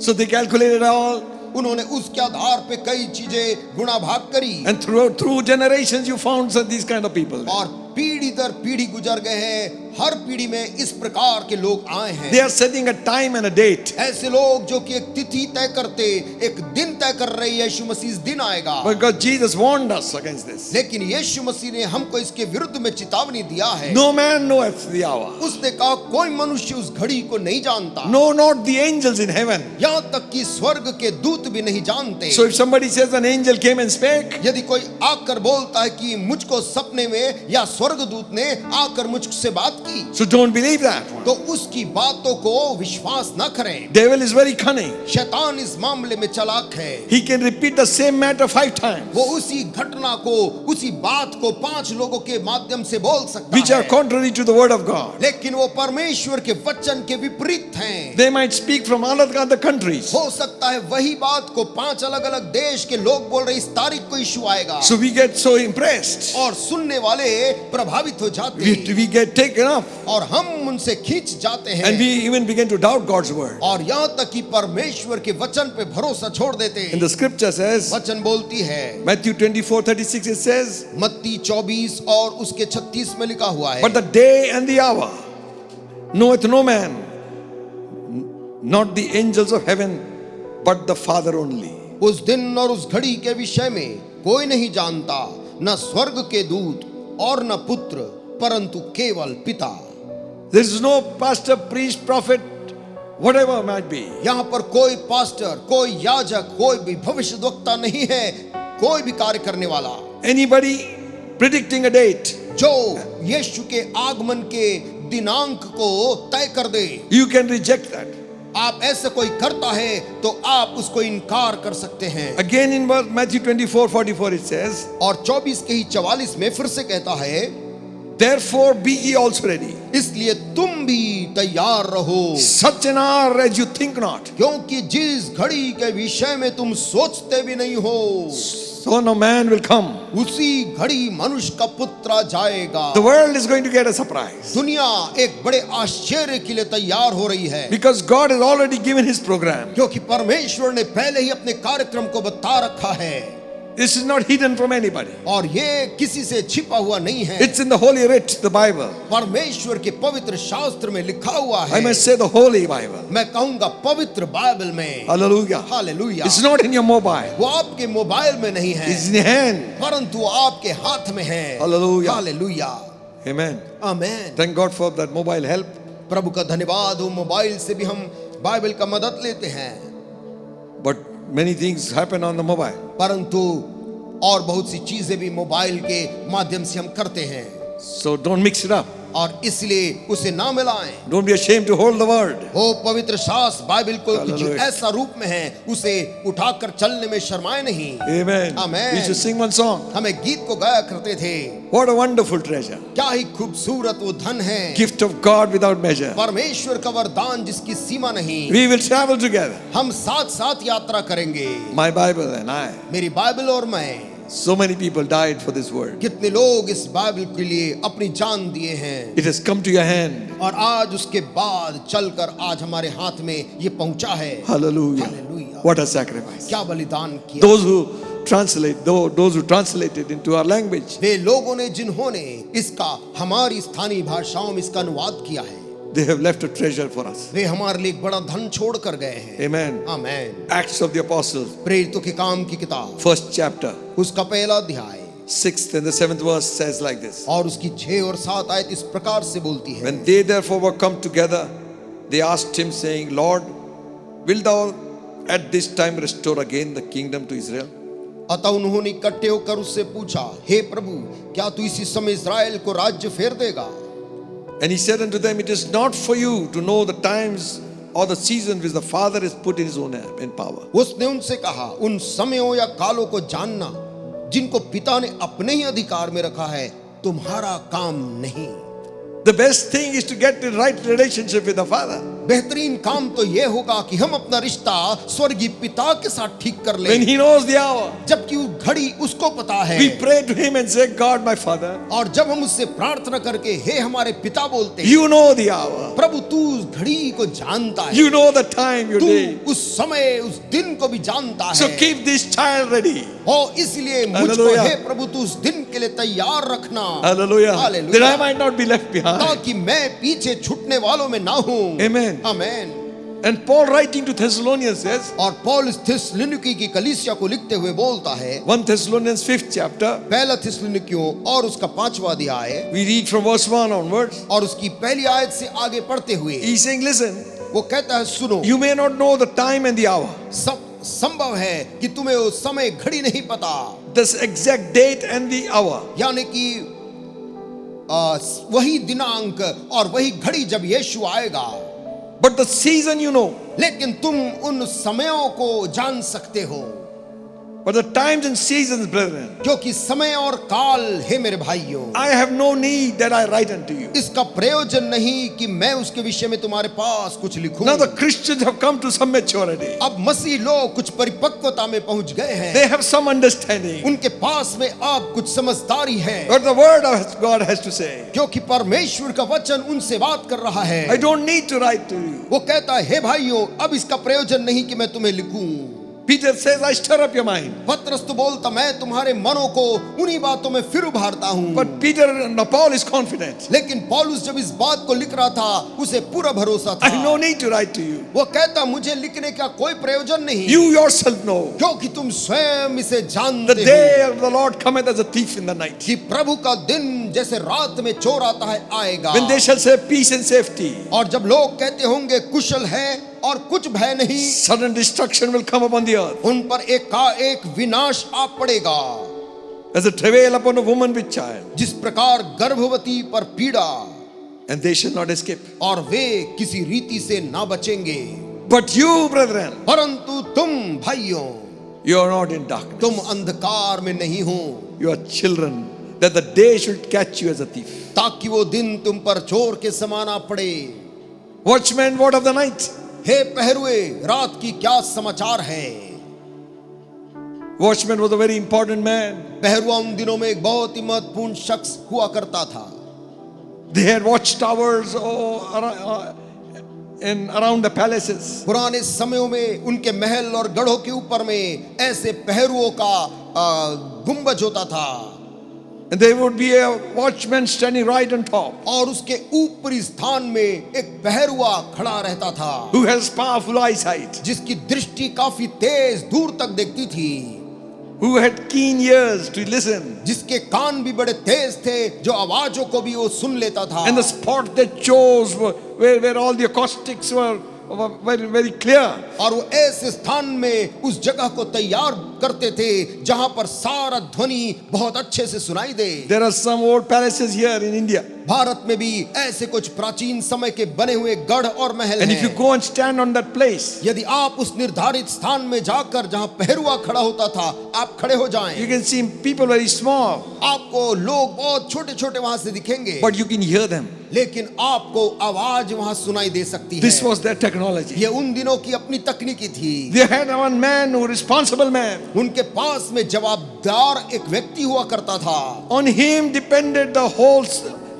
So they calculated all. उन्होंने उसके आधार पे कई चीजें गुणा भाग करी। And through generations you found these kind of people. और पीढ़ी दर पीढ़ी गुजर गए हैं, हर पीढ़ी में इस प्रकार के लोग आए हैं। They are setting a time and a date. ऐसे लोग जो कि एक तिथि तय करते, एक दिन तय कर रहे हैं, यीशु मसीह इस दिन आएगा। Because Jesus warned us against this. लेकिन यीशु मसीह ने हमको इसके विरुद्ध में चेतावनी दिया है। No man knoweth the hour. उसने कहा कोई मनुष्य उस घड़ी को नहीं जानता, No, not the angels in heaven. यहाँ तक कि स्वर्ग के दूत भी नहीं जानते। So if somebody says an angel came and spake, यदि कोई आकर बोलता है कि मुझको सपने में या स्वर्गदूत ने आकर मुझसे बात बात की So don't believe that one. तो उसकी बातों को विश्वास न करें। Devil is very cunning. शैतान इस मामले में चालाक है। He can repeat the same matter 5 times, वो उसी घटना को, उसी बात को 5 लोगों के माध्यम से बोल सकता which are है, contrary to the word of God. लेकिन वो परमेश्वर के वचन के विपरीत हैं। They might speak from other countries. हो सकता है वही बात को 5 अलग अलग देश के लोग बोल रहे, इस तारीख को इशू आएगा, So we get so impressed. और सुनने वाले प्रभावित हो जाते हैं We get taken up. और हम उनसे खींच जाते And हैं we even begin to doubt God's word. और यहाँ तक कि परमेश्वर के वचन पे भरोसा छोड़ देते And हैं। the scripture says, वचन बोलती है, Matthew 24:36, it says, मत्ती 24 और उसके 36 में लिखा हुआ है, But the day and the hour knoweth no man, not the angels of heaven, but the Father only. उस दिन और उस घड़ी के विषय में कोई नहीं जानता, न स्वर्ग के दूत और न पुत्र, परंतु केवल पिता। There is no pastor, priest, prophet, whatever might be. यहाँ पर कोई पास्टर, कोई याजक, कोई भी भविष्यद्वक्ता नहीं है, कोई भी कार्य करने वाला Anybody predicting a date, जो यीशु के आगमन के दिनांक को तय कर दे। you can reject that. आप ऐसे कोई करता है तो आप उसको इनकार कर सकते हैं। Again in Matthew 24:44 it says, और 24 के ही 44 में फिर से कहता है, Therefore be ye also ready, इसलिए तुम भी तैयार रहो, such an hour as you think not. क्योंकि जिस घड़ी के विषय में तुम सोचते भी नहीं हो, Son of man will come. उसी घड़ी मनुष्य का पुत्र आ जाएगा। The world is going to get a surprise. दुनिया एक बड़े आश्चर्य के लिए तैयार हो रही है, Because God has already given his program. क्योंकि परमेश्वर ने पहले ही अपने कार्यक्रम को बता रखा है This is not hidden from anybody. और ये किसी से छिपा हुआ नहीं है। It's in the Holy Writ, the Bible. परमेश्वर के पवित्र शास्त्र में लिखा हुआ I है। must say the Holy Bible. मैं कहूंगा पवित्र बाइबल में। Hallelujah. Hallelujah. It's not in your mobile. वो आपके मोबाइल में नहीं है, It's in your hand. परंतु आपके हाथ में है। Hallelujah. Hallelujah. Amen. Amen. Thank God for that mobile help. प्रभु का धन्यवाद हो, मोबाइल से भी हम बाइबल का मदद लेते हैं, But many things happen on the mobile. परंतु और बहुत सी चीजें भी मोबाइल के माध्यम से हम करते हैं, So don't mix it up. और इसलिए उसे ना मिलाएं। Don't be ashamed to hold the word. वो पवित्र शास्त्र बाइबल को कुछ Hallelujah. ऐसा रूप में है, उसे उठाकर चलने में शर्माए नहीं। Amen. Amen. We used to sing one song. हमें गीत को गाया करते थे, What a wonderful treasure. क्या ही खूबसूरत वो धन है, Gift of God without measure. परमेश्वर का वरदान जिसकी सीमा नहीं। We will travel together. हम साथ साथ यात्रा करेंगे, My Bible and I. मेरी बाइबल और मैं। So many people died for this word. कितने लोग इस बाइबल के लिए अपनी जान दिए हैं, It has come to your hand. और आज उसके बाद चलकर आज हमारे हाथ में ये पहुंचा है। Hallelujah. Hallelujah. What a sacrifice. क्या बलिदान किया। Those who translate it into our language, वे लोगों ने जिन्होंने इसका हमारी स्थानीय भाषाओं में इसका अनुवाद किया है, they have left a treasure for us. वे हमारे लिए एक बड़ा धन छोड़ कर गए हैं। Amen. Amen. Acts of the Apostles, प्रेरितों के काम की किताब, 1st chapter, उसका पहला अध्याय 6th and the 7th verse says like this. और उसकी 6 और 7 आयत इस प्रकार से बोलती है, When they therefore were come together, they asked him, saying, Lord, wilt thou at this time restore again the kingdom to Israel? अतः उन्होंने इकट्ठे होकर उससे पूछा, हे प्रभु, क्या तू इसी समय इस्राएल को राज्य फेर देगा? And he said unto them, It is not for you to know the times or the season which the Father has put in his own in power. उसने उनसे कहा, उन समयों या कालों को जानना जिनको पिता ने अपने ही अधिकार में रखा है, तुम्हारा काम नहीं। The best thing is to get the right relationship with the Father. बेहतरीन काम तो यह होगा कि हम अपना रिश्ता स्वर्गीय पिता के साथ ठीक कर लें। When he knows the hour, जबकि उस घड़ी उसको पता है, we pray to him and say, God, my Father, और जब हम उससे प्रार्थना करके हे हमारे पिता बोलते हैं, you know the hour. प्रभु तू उस घड़ी को जानता है, You know the time, your तू day. उस समय उस दिन को भी जानता है। So keep this child ready. और इसलिए मुझको Hallelujah. हे प्रभु तू उस दिन के लिए तैयार रखना। Hallelujah. Hallelujah. That I might not be left behind. ताकि मैं पीछे छूटने वालों में ना हूं। Amen. Amen. And Paul writing to Thessalonians says, और पौल थिस्सलुनीकी की कलीसिया को लिखते हुए बोलता है, 1 Thessalonians 5th chapter, पहला थिस्सलुनीकियों और उसका 5वां अध्याय we read from verse 1 onwards. और उसकी पहली आयत से आगे पढ़ते हुए He's saying, listen, वो कहता है, सुनो, you may not know the time and the hour, संभव है कि तुम्हें वो समय घड़ी नहीं पता, this exact date and the hour. यानी कि वही दिनांक और वही घड़ी जब यीशु आएगा। But the season you know, लेकिन तुम उन समयों को जान सकते हो, but the times and seasons, brethren, क्योंकि समय और काल है मेरे भाइयों। I have no need that I write unto you. इसका प्रयोजन नहीं कि मैं उसके विषय में तुम्हारे पास कुछ लिखूं। Now the Christians have come to some maturity. अब मसीह लोग कुछ परिपक्वता में पहुंच गए हैं, They have some understanding. उनके पास में अब कुछ समझदारी है, But the word of God has to say, क्योंकि परमेश्वर का वचन उनसे बात कर रहा है। I don't need to write to you. वो कहता है, हे भाइयों, अब इसका प्रयोजन नहीं कि मैं तुम्हें लिखूं। Peter says, I stir up your mind. पतरस तो बोलता, मैं तुम्हारे मनों को उन्हीं बातों में फिर उभारता हूं। But Peter and Paul is confident. लेकिन पौलुस जब इस बात को लिख रहा था, उसे पूरा भरोसा था। I have no need to write to you. वो कहता, मुझे लिखने का कोई प्रयोजन नहीं, You yourself know. क्योंकि तुम स्वयं इसे The जानते day हो of the Lord cometh as a thief in the night. कि प्रभु का दिन जैसे रात में चोर आता है आएगा। When they shall say peace and safety, और जब लोग कहते होंगे कुशल है और कुछ भय नहीं, sudden destruction will come upon the earth. उन पर एक विनाश आ पड़ेगा। As a travail upon a woman with child, जिस प्रकार गर्भवती पर पीड़ा, and they shall not escape. और वे किसी रीति से ना बचेंगे। But you, brethren, परंतु तुम भाइयों, you are not in darkness. तुम अंधकार में नहीं हो, You are children, that the day should catch you as a thief. ताकि वो दिन तुम पर चोर के समान आ पड़े। Watchman, what of the night? हे पहरुए, रात की क्या समाचार है? Watchman was a very important man. पहरुआ उन दिनों में एक बहुत ही महत्वपूर्ण शख्स हुआ करता था। They had watchtowers around the palaces. पुराने समयों में उनके महल और गढ़ों के ऊपर में ऐसे पहरुओं का गुंबज होता था। And there would be a watchman standing right on top, और उसके ऊपरी स्थान में एक पहरुआ खड़ा रहता था, who has powerful eyesight, जिसकी दृष्टि काफी तेज दूर तक देखती थी, who had keen ears to listen, जिसके कान भी बड़े तेज थे, जो आवाजों को भी वो सुन लेता था। and the spot they chose where all the acoustics were very, very clear. और वो ऐसे स्थान में उस जगह को तैयार करते थे जहां पर सारा ध्वनि बहुत अच्छे से सुनाई दे। There are some old palaces here in India. Bharat में भी ऐसे कुछ प्राचीन समय के बने हुए गढ़ और महल And if you हैं। go and stand on that place, यदि आप उस निर्धारित स्थान में जाकर जहां पहरुआ खड़ा होता था, आप खड़े हो you जाएं, can see people very small, आपको लोग बहुत छोटे छोटे वहां से दिखेंगे, but you can hear them. लेकिन आपको आवाज वहां सुनाई दे सकती है। This was their technology. ये उन दिनों की अपनी तकनीकी थी। They had one man, who responsible man. उनके पास में जवाबदार एक व्यक्ति हुआ करता था, On him depended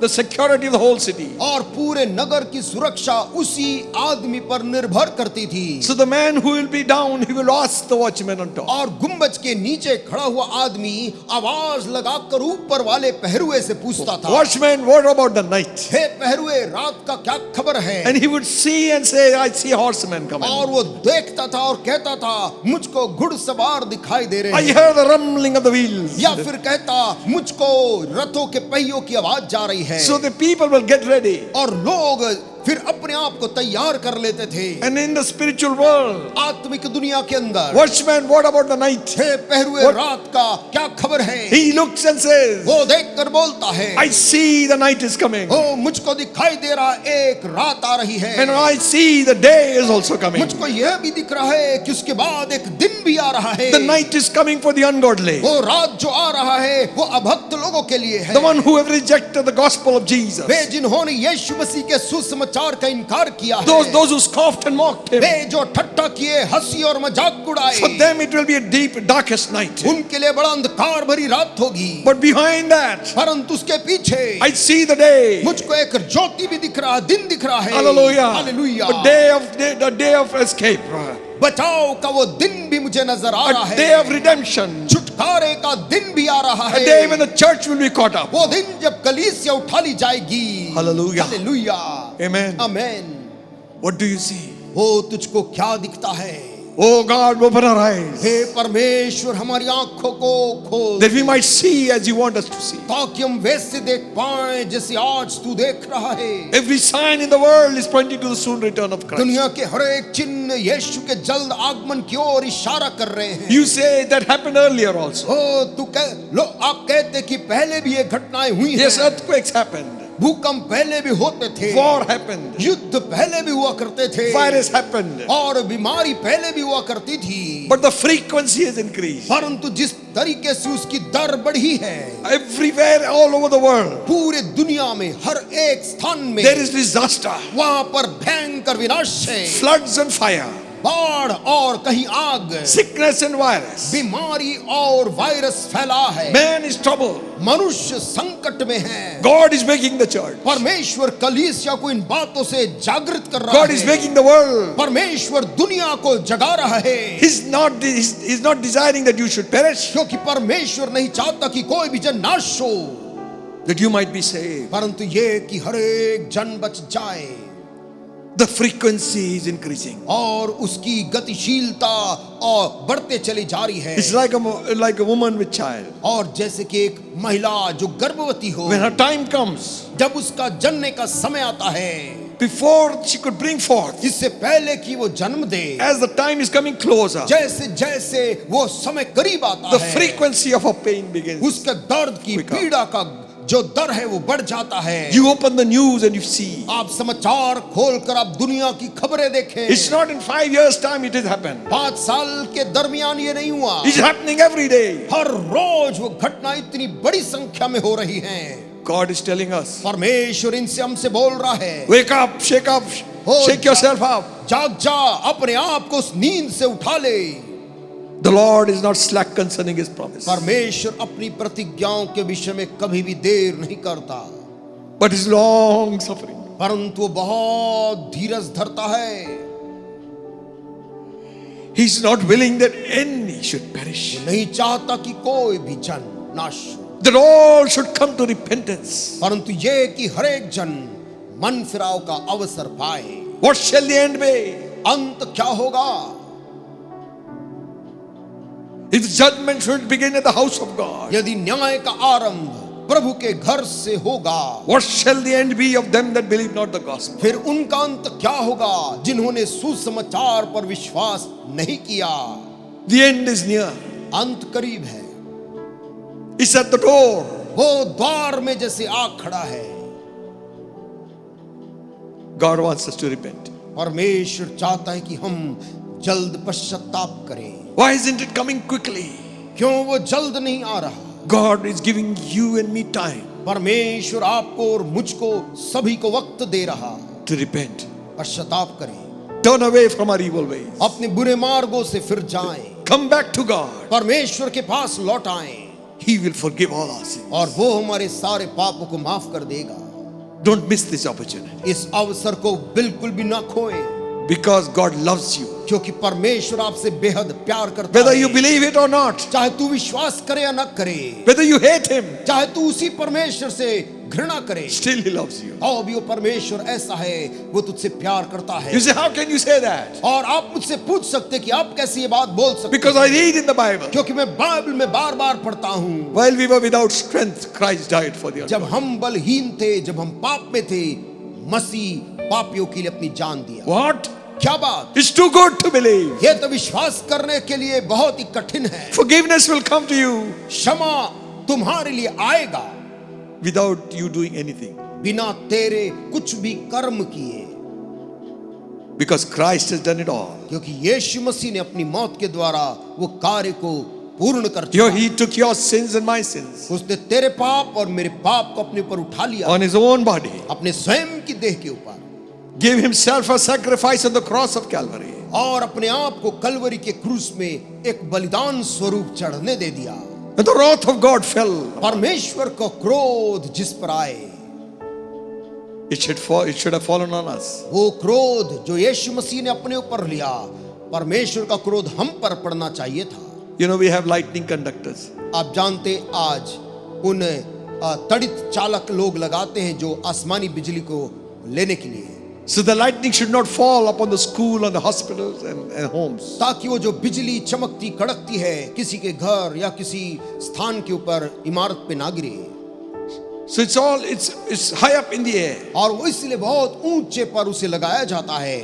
the security of the whole city. और पूरे नगर की सुरक्षा उसी आदमी पर निर्भर करती थी। So the man who will be down, he will ask the watchman on top. और गुंबज के नीचे खड़ा हुआ आदमी आवाज लगाकर ऊपर वाले पहरुए से पूछता था, Watchman, what about the night? हे पहरुए, रात का क्या खबर है? And he would see and say, I see horsemen coming. और वो देखता था और कहता था, मुझको घुड़सवार दिखाई दे रहे I हैं। hear the rumbling of the wheels. या फिर कहता, मुझको रथों के पहियों की आवाज जा रही है। So the people will get ready. और लोग फिर अपने आप को तैयार कर लेते थे। And in the spiritual world, आत्मिक दुनिया के अंदर, watchman, what about the night? हे पहरुए, रात का क्या खबर है? He looks and says, वो देखकर बोलता है, I see the night is coming. ओ मुझको दिखाई दे रहा एक रात आ रही है। And I see the day is also coming. मुझको यह भी दिख रहा है कि उसके बाद एक दिन भी आ रहा है। The night is coming for the ungodly. वो रात जो आ रहा है वो अभक्त लोगों के लिए है। The one who have rejected the gospel of Jesus. वे जिन्होंने यीशु मसीह के सुसमाचार का इनकार किया है। Those who scoffed and mocked him. वे जो ठट्ठा किए, हंसी और मजाक उड़ाए, For them it will be a deep, darkest night. उनके लिए बड़ा अंधकार भरी रात होगी। But behind that, परंतु उसके पीछे I see the day. मुझको एक ज्योति भी दिख रहा, दिन दिख रहा है। Hallelujah. Hallelujah. The day of escape. बचाव का वो दिन भी मुझे नजर आ रहा A है। day of redemption. छुटकारे का दिन भी आ रहा A है। day when the church will be caught up. वो दिन जब कलीसिया उठा ली जाएगी। Hallelujah. Hallelujah. Amen. Amen. What do you see? वो तुझको क्या दिखता है? Oh God, open our eyes हे परमेश्वर हमारी आंखों को खोल, that we might see as you want us to see. ताकि हम वैसे देख पाएं जैसे आज तू देख रहा है। Every sign in the world is pointing to the soon return of Christ. दुनिया के हर एक चिन्ह यीशु के जल्द आगमन की ओर इशारा कर रहे हैं। You say that happened earlier also. आप कहते कि पहले भी ये घटनाएं हुई Yes, हैं। earthquakes happened. भूकंप पहले भी होते थे, War happened. युद्ध पहले भी हुआ करते थे, Virus happened. और बीमारी पहले भी हुआ करती थी। But the frequency has increased. परंतु जिस तरीके से उसकी दर बढ़ी है, Everywhere, all over the world, पूरे दुनिया में हर एक स्थान में there is disaster, वहां पर भयंकर विनाश है, floods and fire, बाढ़ और कहीं आग, sickness and virus. बीमारी और वायरस फैला है। Man is troubled. मनुष्य संकट में है। God is making the church. परमेश्वर कलीसिया को इन बातों से जागृत कर रहा God है। is making the world. परमेश्वर दुनिया को जगा रहा है। He's not desiring that you should perish, क्योंकि परमेश्वर नहीं चाहता कि कोई भी जन नाश हो, that you might be saved. परंतु ये कि हर एक जन बच जाए। The frequency is increasing. और उसकी गतिशीलता और बढ़ते चली जा रही है। It's like a woman with child. और जैसे कि एक महिला जो गर्भवती हो, When her time comes, जब उसका जनने का समय आता है, before she could bring forth, इससे पहले कि वो जन्म दे, as the time is coming closer, जैसे जैसे वो समय करीब आता the है, frequency of her pain begins. उसके दर्द की quicker. पीड़ा का जो दर है वो बढ़ जाता है। You open the news and you see. आप समाचार खोलकर आप दुनिया की खबरें देखें। It's not in 5 years' time it has happened. 5 साल के दरमियान ये नहीं हुआ। It's happening every day. हर रोज वो घटना इतनी बड़ी संख्या में हो रही है। God is telling us, परमेश्वर इनसे हमसे बोल रहा है, wake up, shake yourself up. जाग जा, अपने आप को उस नींद से उठा ले। The Lord is not slack concerning His promise, परमेश्वर अपनी प्रतिज्ञाओं के विषय में कभी भी देर नहीं करता, but is long suffering. परंतु वो बहुत धीरज धरता है। He is not willing that any should perish, नहीं चाहता कि कोई भी जन नाश हो, that all should come to repentance. परंतु ये कि हर एक जन मन फिराव का अवसर पाए। What shall the end be? अंत क्या होगा? If judgment should begin at the house of God, यदि न्याय का आरंभ प्रभु के घर से होगा, what shall the end be of them that believe not the gospel? फिर उनका अंत क्या होगा जिन्होंने सुसमाचार पर विश्वास नहीं किया? The end is near. अंत करीब है, It's at the door. वो द्वार में जैसे आ खड़ा है। God wants us to repent. परमेश्वर चाहता है कि हम जल्द पश्चाताप करें। Why isn't it coming quickly? क्यों वो जल्द नहीं आ रहा? God is giving you and me time परमेश्वर आपको और मुझको सभी को वक्त दे रहा, to repent. पश्चाताप करें, Turn away from our evil ways. अपने बुरे मार्गों से फिर जाएं, Come back to God. परमेश्वर के पास लौट आएं, He will forgive all our sins. और वो हमारे सारे पापों को माफ कर देगा। Don't miss this opportunity, इस अवसर को बिल्कुल भी ना खोएं, because God loves you. क्योंकि परमेश्वर आपसे बेहद प्यार करता Whether है। you believe it or not, चाहे तू विश्वास करे या न करे, whether you hate Him, चाहे तू उसी परमेश्वर से घृणा करे, still He loves you. और भी वो परमेश्वर ऐसा है, वो तुझसे प्यार करता है। You say, how can you say that? और आप मुझसे पूछ सकते कि आप कैसे ये बात बोल सकते Because I read in the Bible, क्योंकि मैं बाइबल में बार बार पढ़ता हूँ, while we were without strength, Christ died for the जब ungodly. हम बलहीन थे, जब हम पाप में थे, मसीह पापियों के लिए अपनी जान दिया। What? क्या बात? It's too good to believe. ये तो विश्वास करने के लिए बहुत ही कठिन है। Forgiveness will come to you क्षमा तुम्हारे लिए आएगा without you doing anything, बिना तेरे कुछ भी कर्म किए, because Christ has done it all. क्योंकि यीशु मसीह ने अपनी मौत के द्वारा वो कार्य को पूर्ण कर दिया। He took your sins and my sins उसने तेरे पाप और मेरे पाप को अपने ऊपर उठा लिया, on His own body, अपने स्वयं की देह के ऊपर, gave Himself a sacrifice on the cross of Calvary. और अपने आप को कलवरी के क्रूस में एक बलिदान स्वरूप चढ़ने दे दिया। And the wrath of God fell. परमेश्वर को क्रोध जिस पर आए, It should have fallen on us. वो क्रोध जो यीशु मसीह ने अपने ऊपर लिया, परमेश्वर का क्रोध हम पर पड़ना चाहिए था। You know, we have lightning conductors. आप जानते आज उन तड़ित चालक लोग लगाते हैं जो आसमानी बिजली को लेने के लिए। So the lightning should not fall upon the school and the hospitals and homes. ताकि वो जो बिजली चमकती कड़कती है किसी के घर या किसी स्थान के ऊपर इमारत पे ना गिरे। So it's high up in the air. और वो इसलिए बहुत ऊंचे पर उसे लगाया जाता है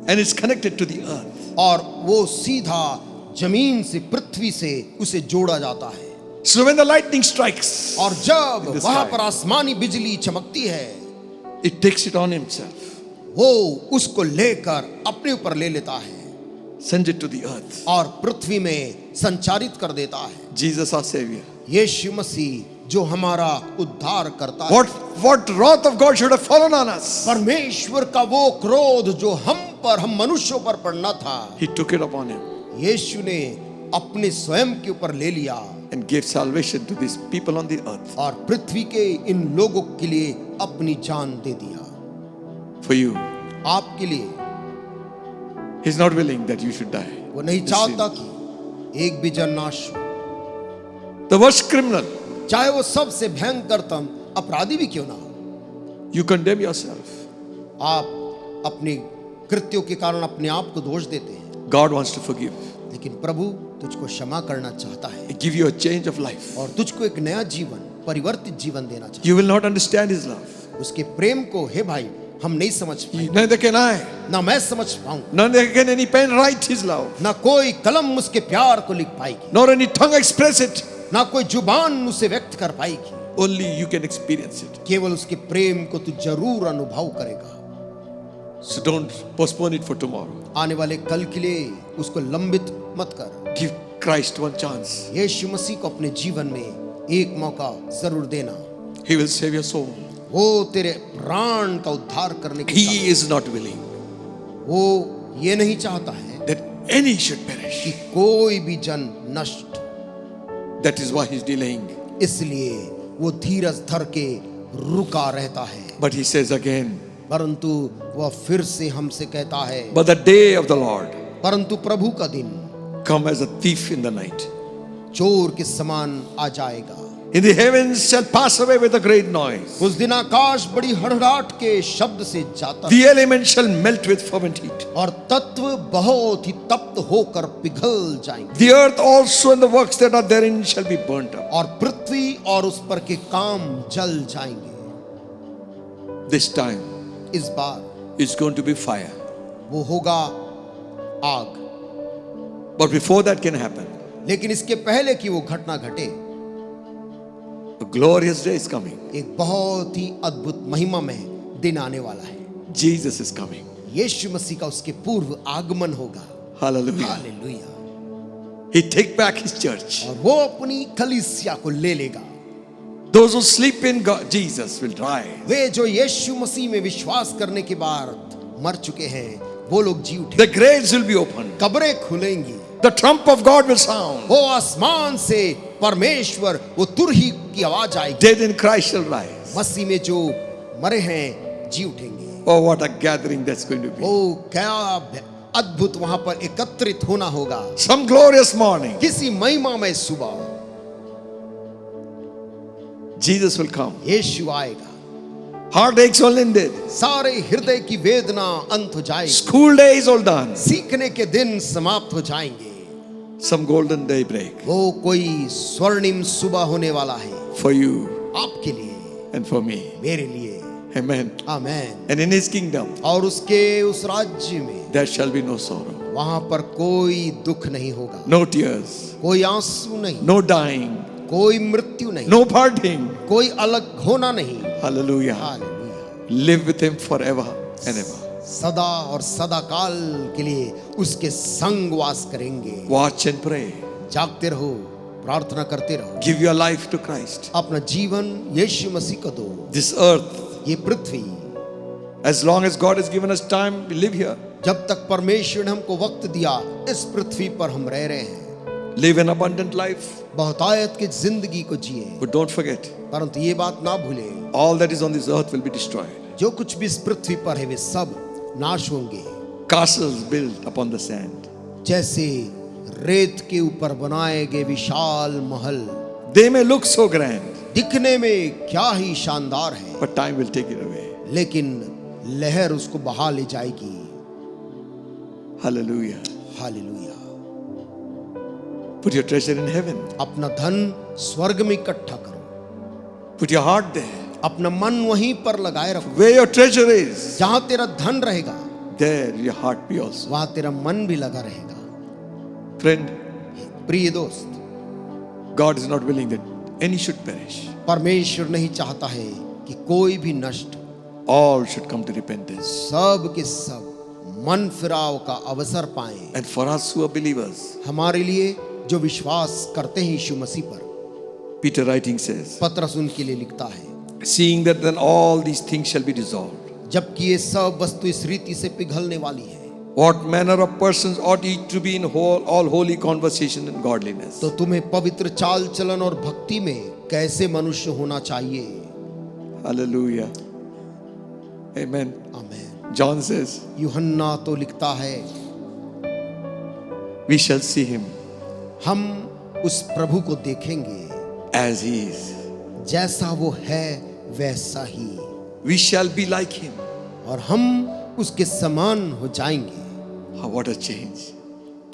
And it's connected to the earth. और वो सीधा जमीन से पृथ्वी से उसे जोड़ा जाता है। So when the lightning strikes, और जब in the वहां sky, पर आसमानी बिजली चमकती है it takes it on himself, वो उसको लेकर अपने ऊपर ले लेता है sends it to the earth. और पृथ्वी में संचारित कर देता है। Jesus our Savior. यीशु मसीह जो हमारा उद्धार करता है। What wrath of God should have fallen on us? परमेश्वर का वो क्रोध जो हम मनुष्यों पर पड़ना था, He took it upon him यीशु ने अपने स्वयं के ऊपर ले लिया and gave salvation to these people on the earth. और पृथ्वी के इन लोगों के लिए अपनी जान दे दिया। For you. आपके लिए He's not willing that you should die. वो नहीं in चाहता sin. कि एक भी जन नाश हो, The worst criminal, चाहे वो सबसे भयंकरतम अपराधी भी क्यों ना हो। you condemn yourself. आप अपने कृत्यों के कारण अपने आप को दोष देते हैं, God wants to forgive. लेकिन प्रभु तुझको क्षमा करना चाहता है He give you a change of life. और तुझको एक नया जीवन, परिवर्तित जीवन देना चाहता You will not understand His love. है। उसके प्रेम को हे भाई हम नहीं समझ पाए, Neither can I. ना मैं समझ पाऊं, Neither can any pen write His love. ना कोई कलम उसके प्यार को लिख पाएगी, Nor any tongue express it. ना कोई जुबान उसे व्यक्त कर पाएगी। Only you can experience it. केवल उसके प्रेम को तू जरूर अनुभव करेगा। So don't postpone it for tomorrow. आने वाले कल के लिए उसको लंबित मत कर। Give Christ one chance. यीशु मसीह को अपने जीवन में एक मौका जरूर देना। He will save your soul. वो तेरे प्राण का उद्धार करने के He is not willing वो ये नहीं चाहता है that any should perish. कि कोई भी जन नष्ट। That is why He's delaying. इसलिए वो धीरज धर के रुका रहता है। But He says again, परंतु वह फिर से हमसे कहता है, but the day of the Lord परंतु प्रभु का दिन come as a thief in the night. चोर के समान आ जाएगा। In the heavens shall pass away with a great noise. उस दिन आकाश बड़ी हड़हड़ाहट के शब्द से जाता The elements shall melt with fervent heat. और तत्व बहुत ही तप्त होकर पिघल जाएंगे। The earth also and the works that are therein shall be burnt up. और पृथ्वी और उस पर के काम जल जाएंगे। This time इस बार it's going to be fire. वो होगा आग। But before that can happen, लेकिन इसके पहले कि वो घटना घटे, a glorious day is coming. एक बहुत ही अद्भुत महिमामय दिन आने वाला है। Jesus is coming. यीशु मसीह का उसके पूर्व आगमन होगा। Hallelujah. Hallelujah. He take back His church. और वो अपनी कलीसिया को ले लेगा। Those who sleep in God, Jesus will rise. वे जो यीशु मसीह में विश्वास करने के बाद मर चुके हैं, वो लोग जी उठे। The graves will be opened. कब्रें खुलेंगी। The trump of God will sound. वो आसमान से परमेश्वर वो तुरही की आवाज आएगी। Dead in Christ shall rise. मसीह में जो मरे हैं जी उठेंगे। Oh, what a gathering that's going to be. ओ क्या अद्भुत वहां पर एकत्रित होना होगा। Some glorious morning, किसी महिमामय सुबह Jesus will come. यीशु आएगा। Heartaches all ended. सारे हृदय की वेदना अंत हो जाएगी। School day is all done. सीखने के दिन समाप्त हो जाएंगे। Some golden day break वो कोई स्वर्णिम सुबह होने वाला है for you आपके लिए, and for me. मेरे लिए। Amen. Amen. And in His kingdom, और उसके उस राज्य में there shall be no sorrow, वहां पर कोई दुख नहीं होगा, no tears, कोई आंसू नहीं, no dying, कोई मृत्यु नहीं, no parting. कोई अलग होना नहीं। Hallelujah. Hallelujah. Live with Him forever and ever. सदा और सदा काल के लिए उसके संग वास करेंगे। Watch and pray. जागते रहो, प्रार्थना करते रहो। Give your life to Christ. अपना जीवन यीशु मसीह को दो। This earth, ये पृथ्वी, as long as God has given us time, we live here. जब तक परमेश्वर ने हमको वक्त दिया, इस पृथ्वी पर हम रह रहे हैं। Live an abundant life. बहुतायत की जिंदगी को जिए, But don't forget, परंतु ये बात ना भूले, all that is on this earth will be destroyed. जो कुछ भी इस पृथ्वी पर है वे सब नाश होंगे। Castles built upon the sand, जैसे रेत के ऊपर बनाए गए विशाल महल they may look so grand, दिखने में क्या ही शानदार है, but time will take it away. लेकिन लहर उसको बहा ले जाएगी। Hallelujah. Hallelujah. Put your treasure in heaven. अपना धन स्वर्ग में इकट्ठा करो, Put your heart there. अपना मन वहीं पर लगाए रखो। Where your treasure is, जहां तेरा धन रहेगा there your heart be also. वहां तेरा मन भी लगा रहेगा। Friend, प्रिय दोस्त, God is not willing that any should perish. परमेश्वर नहीं चाहता है कि कोई भी नष्ट हो, All should come to repentance. सब के सब मन फिराव का अवसर पाएं। And for us who are believers, हमारे लिए जो विश्वास करते हैं यीशु मसीह पर, Peter writing says, पत्रस उनके लिए लिखता है, seeing that then all these things shall be dissolved, जबकि ये सब वस्तु इस रीति से पिघलने वाली है, what manner of persons ought ye to be in all holy conversation and godliness. तो तुम्हें पवित्र चाल चलन और भक्ति में कैसे मनुष्य होना चाहिए। Hallelujah. Amen. आमेन। John says, यूहन्ना तो लिखता है, we shall see him हम उस प्रभु को देखेंगे as he is. जैसा वो है वैसा ही, We shall be like him. और हम उसके समान हो जाएंगे। What a change.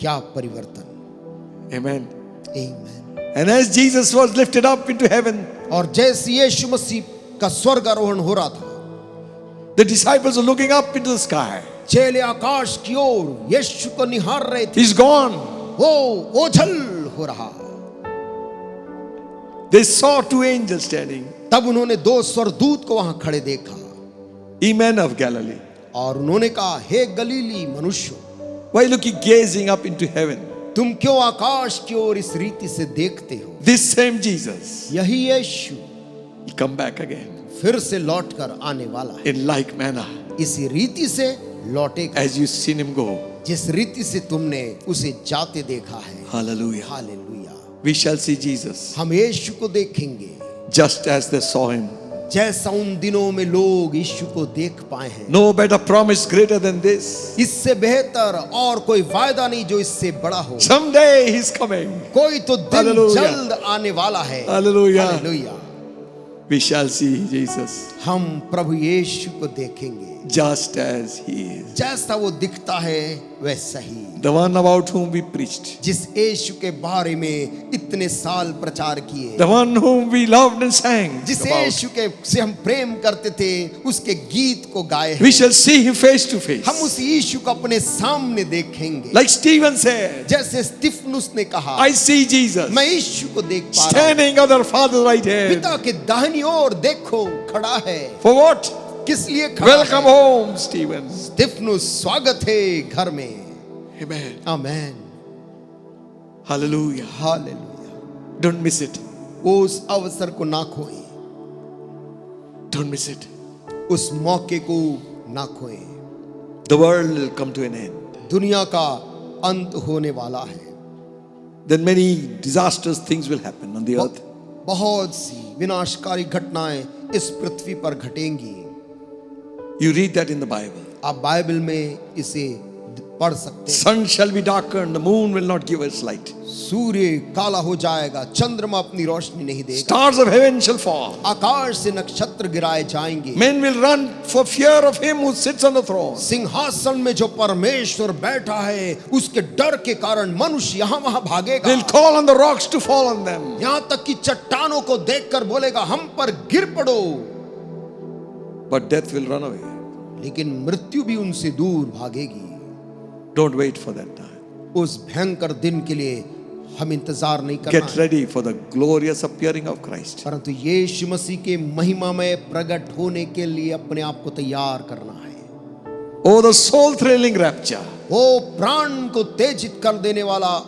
क्या परिवर्तन। Amen. आमीन। And as Jesus was lifted up into heaven, और जैसे यीशु मसीह का स्वर्ग आरोहण हो रहा था, the disciples were looking up into the sky. चेले आकाश की ओर यीशु को निहार रहे थे। He's gone. वो ओझल हो रहा। They saw two angels standing. तब उन्होंने दो स्वर्गदूत को वहां खड़े देखा Ye men of Galilee, और उन्होंने कहा, हे गलीली मनुष्यों, why look ye gazing up into heaven? तुम क्यों आकाश की ओर इस रीति से देखते हो। This same Jesus, यही यीशु he come back again फिर से लौटकर आने वाला है, in like manner इसी रीति से लौटेगा as you seen him go. जिस रीति से तुमने उसे जाते देखा है। Hallelujah. Hallelujah. We shall see Jesus हम यीशु को देखेंगे just as they saw him. जैसा उन दिनों में लोग यीशु को देख पाए हैं। No better promise greater than this. इससे बेहतर और कोई वायदा नहीं जो इससे बड़ा हो। Someday he's coming. कोई तो दिन Hallelujah. जल्द आने वाला है। Hallelujah. Hallelujah. We shall see Jesus हम प्रभु यीशु को देखेंगे just as he is. जैसा वो दिखता है वैसा ही। The one about whom we preached. जिस यीशु के बारे में इतने साल प्रचार किए, The one whom we loved and sang जिस about. यीशु के से हम प्रेम करते थे, उसके गीत को गाए हैं। We shall see him face to face. हम उस यीशु को अपने सामने देखेंगे। Like Stephen said, जैसे स्तिफनुस ने कहा, I see Jesus मैं यीशु को देख पा रहा हूं। standing at the Father's right hand. पिता के दाहिनी ओर देखो खड़ा है। For what? किस लिए खड़ा Welcome है? home, Stephen. स्तिफनुस, स्वागत है घर में। Amen. Amen. Hallelujah. Hallelujah. Don't miss it. उस अवसर को ना खोएं, Don't miss it. उस मौके को ना खोएं। The world will come to an end. दुनिया का अंत होने वाला है। Then many disastrous things will happen on the earth. बहुत सी विनाशकारी घटनाएं इस पृथ्वी पर घटेंगी। You read that in the Bible. आप बाइबल में इसे पढ़ सकते हैं। Sun shall be darkened, the moon will not give its light. सूर्य काला हो जाएगा, चंद्रमा अपनी रोशनी नहीं देगा। Stars of heaven shall fall. आकाश से नक्षत्र गिराए जाएंगे। Men will run for fear of him who sits on the throne. सिंहासन में जो परमेश्वर बैठा है, उसके डर के कारण मनुष्य यहाँ वहां भागेगा। They'll call on the rocks to fall on them. यहाँ तक कि चट्टानों को देखकर बोलेगा, हम पर गिर पड़ो। But death will run away. लेकिन मृत्यु भी उनसे दूर भागेगी। Don't wait for that time. उस भयंकर दिन के लिए हम इंतजार नहीं करना Get है, ready for the glorious appearing of Christ. परंतु यीशु मसीह के महिमामय प्रकट होने के लिए अपने आप को तैयार करना है। Oh, the soul thrilling rapture. वो प्राण को तेजित कर देने वाला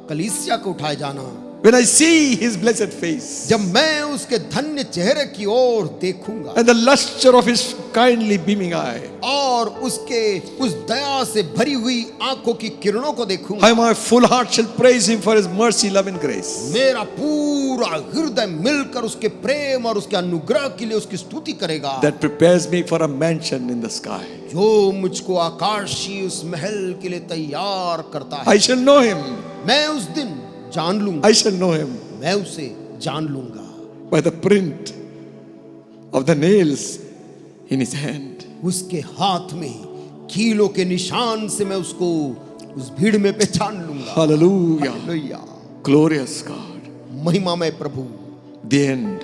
कलीसिया को उठाए जाना। When I see his blessed face जब मैं उसके धन्य चेहरे की ओर देखूंगा and the luster of his kindly beaming eye, और उसके उस दया से भरी हुई आंखों की किरणों को देखूंगा, how my full heart shall praise him for his mercy, love and grace. मेरा पूरा हृदय मिलकर उसके प्रेम और उसके अनुग्रह के लिए उसकी स्तुति करेगा। That prepares me for a mansion in the sky. जो मुझको आकाशीय उस महल के लिए तैयार करता है। I shall know him. मैं उस दिन जान लूंगा, I shall know him मैं उसे जान लूंगा। by the print of the nails in his hand. उसके हाथ में कीलों के निशान से मैं उसको उस भीड़ में पहचान लूंगा। Hallelujah. हालेलुया। Glorious God. महिमामय प्रभु। The end.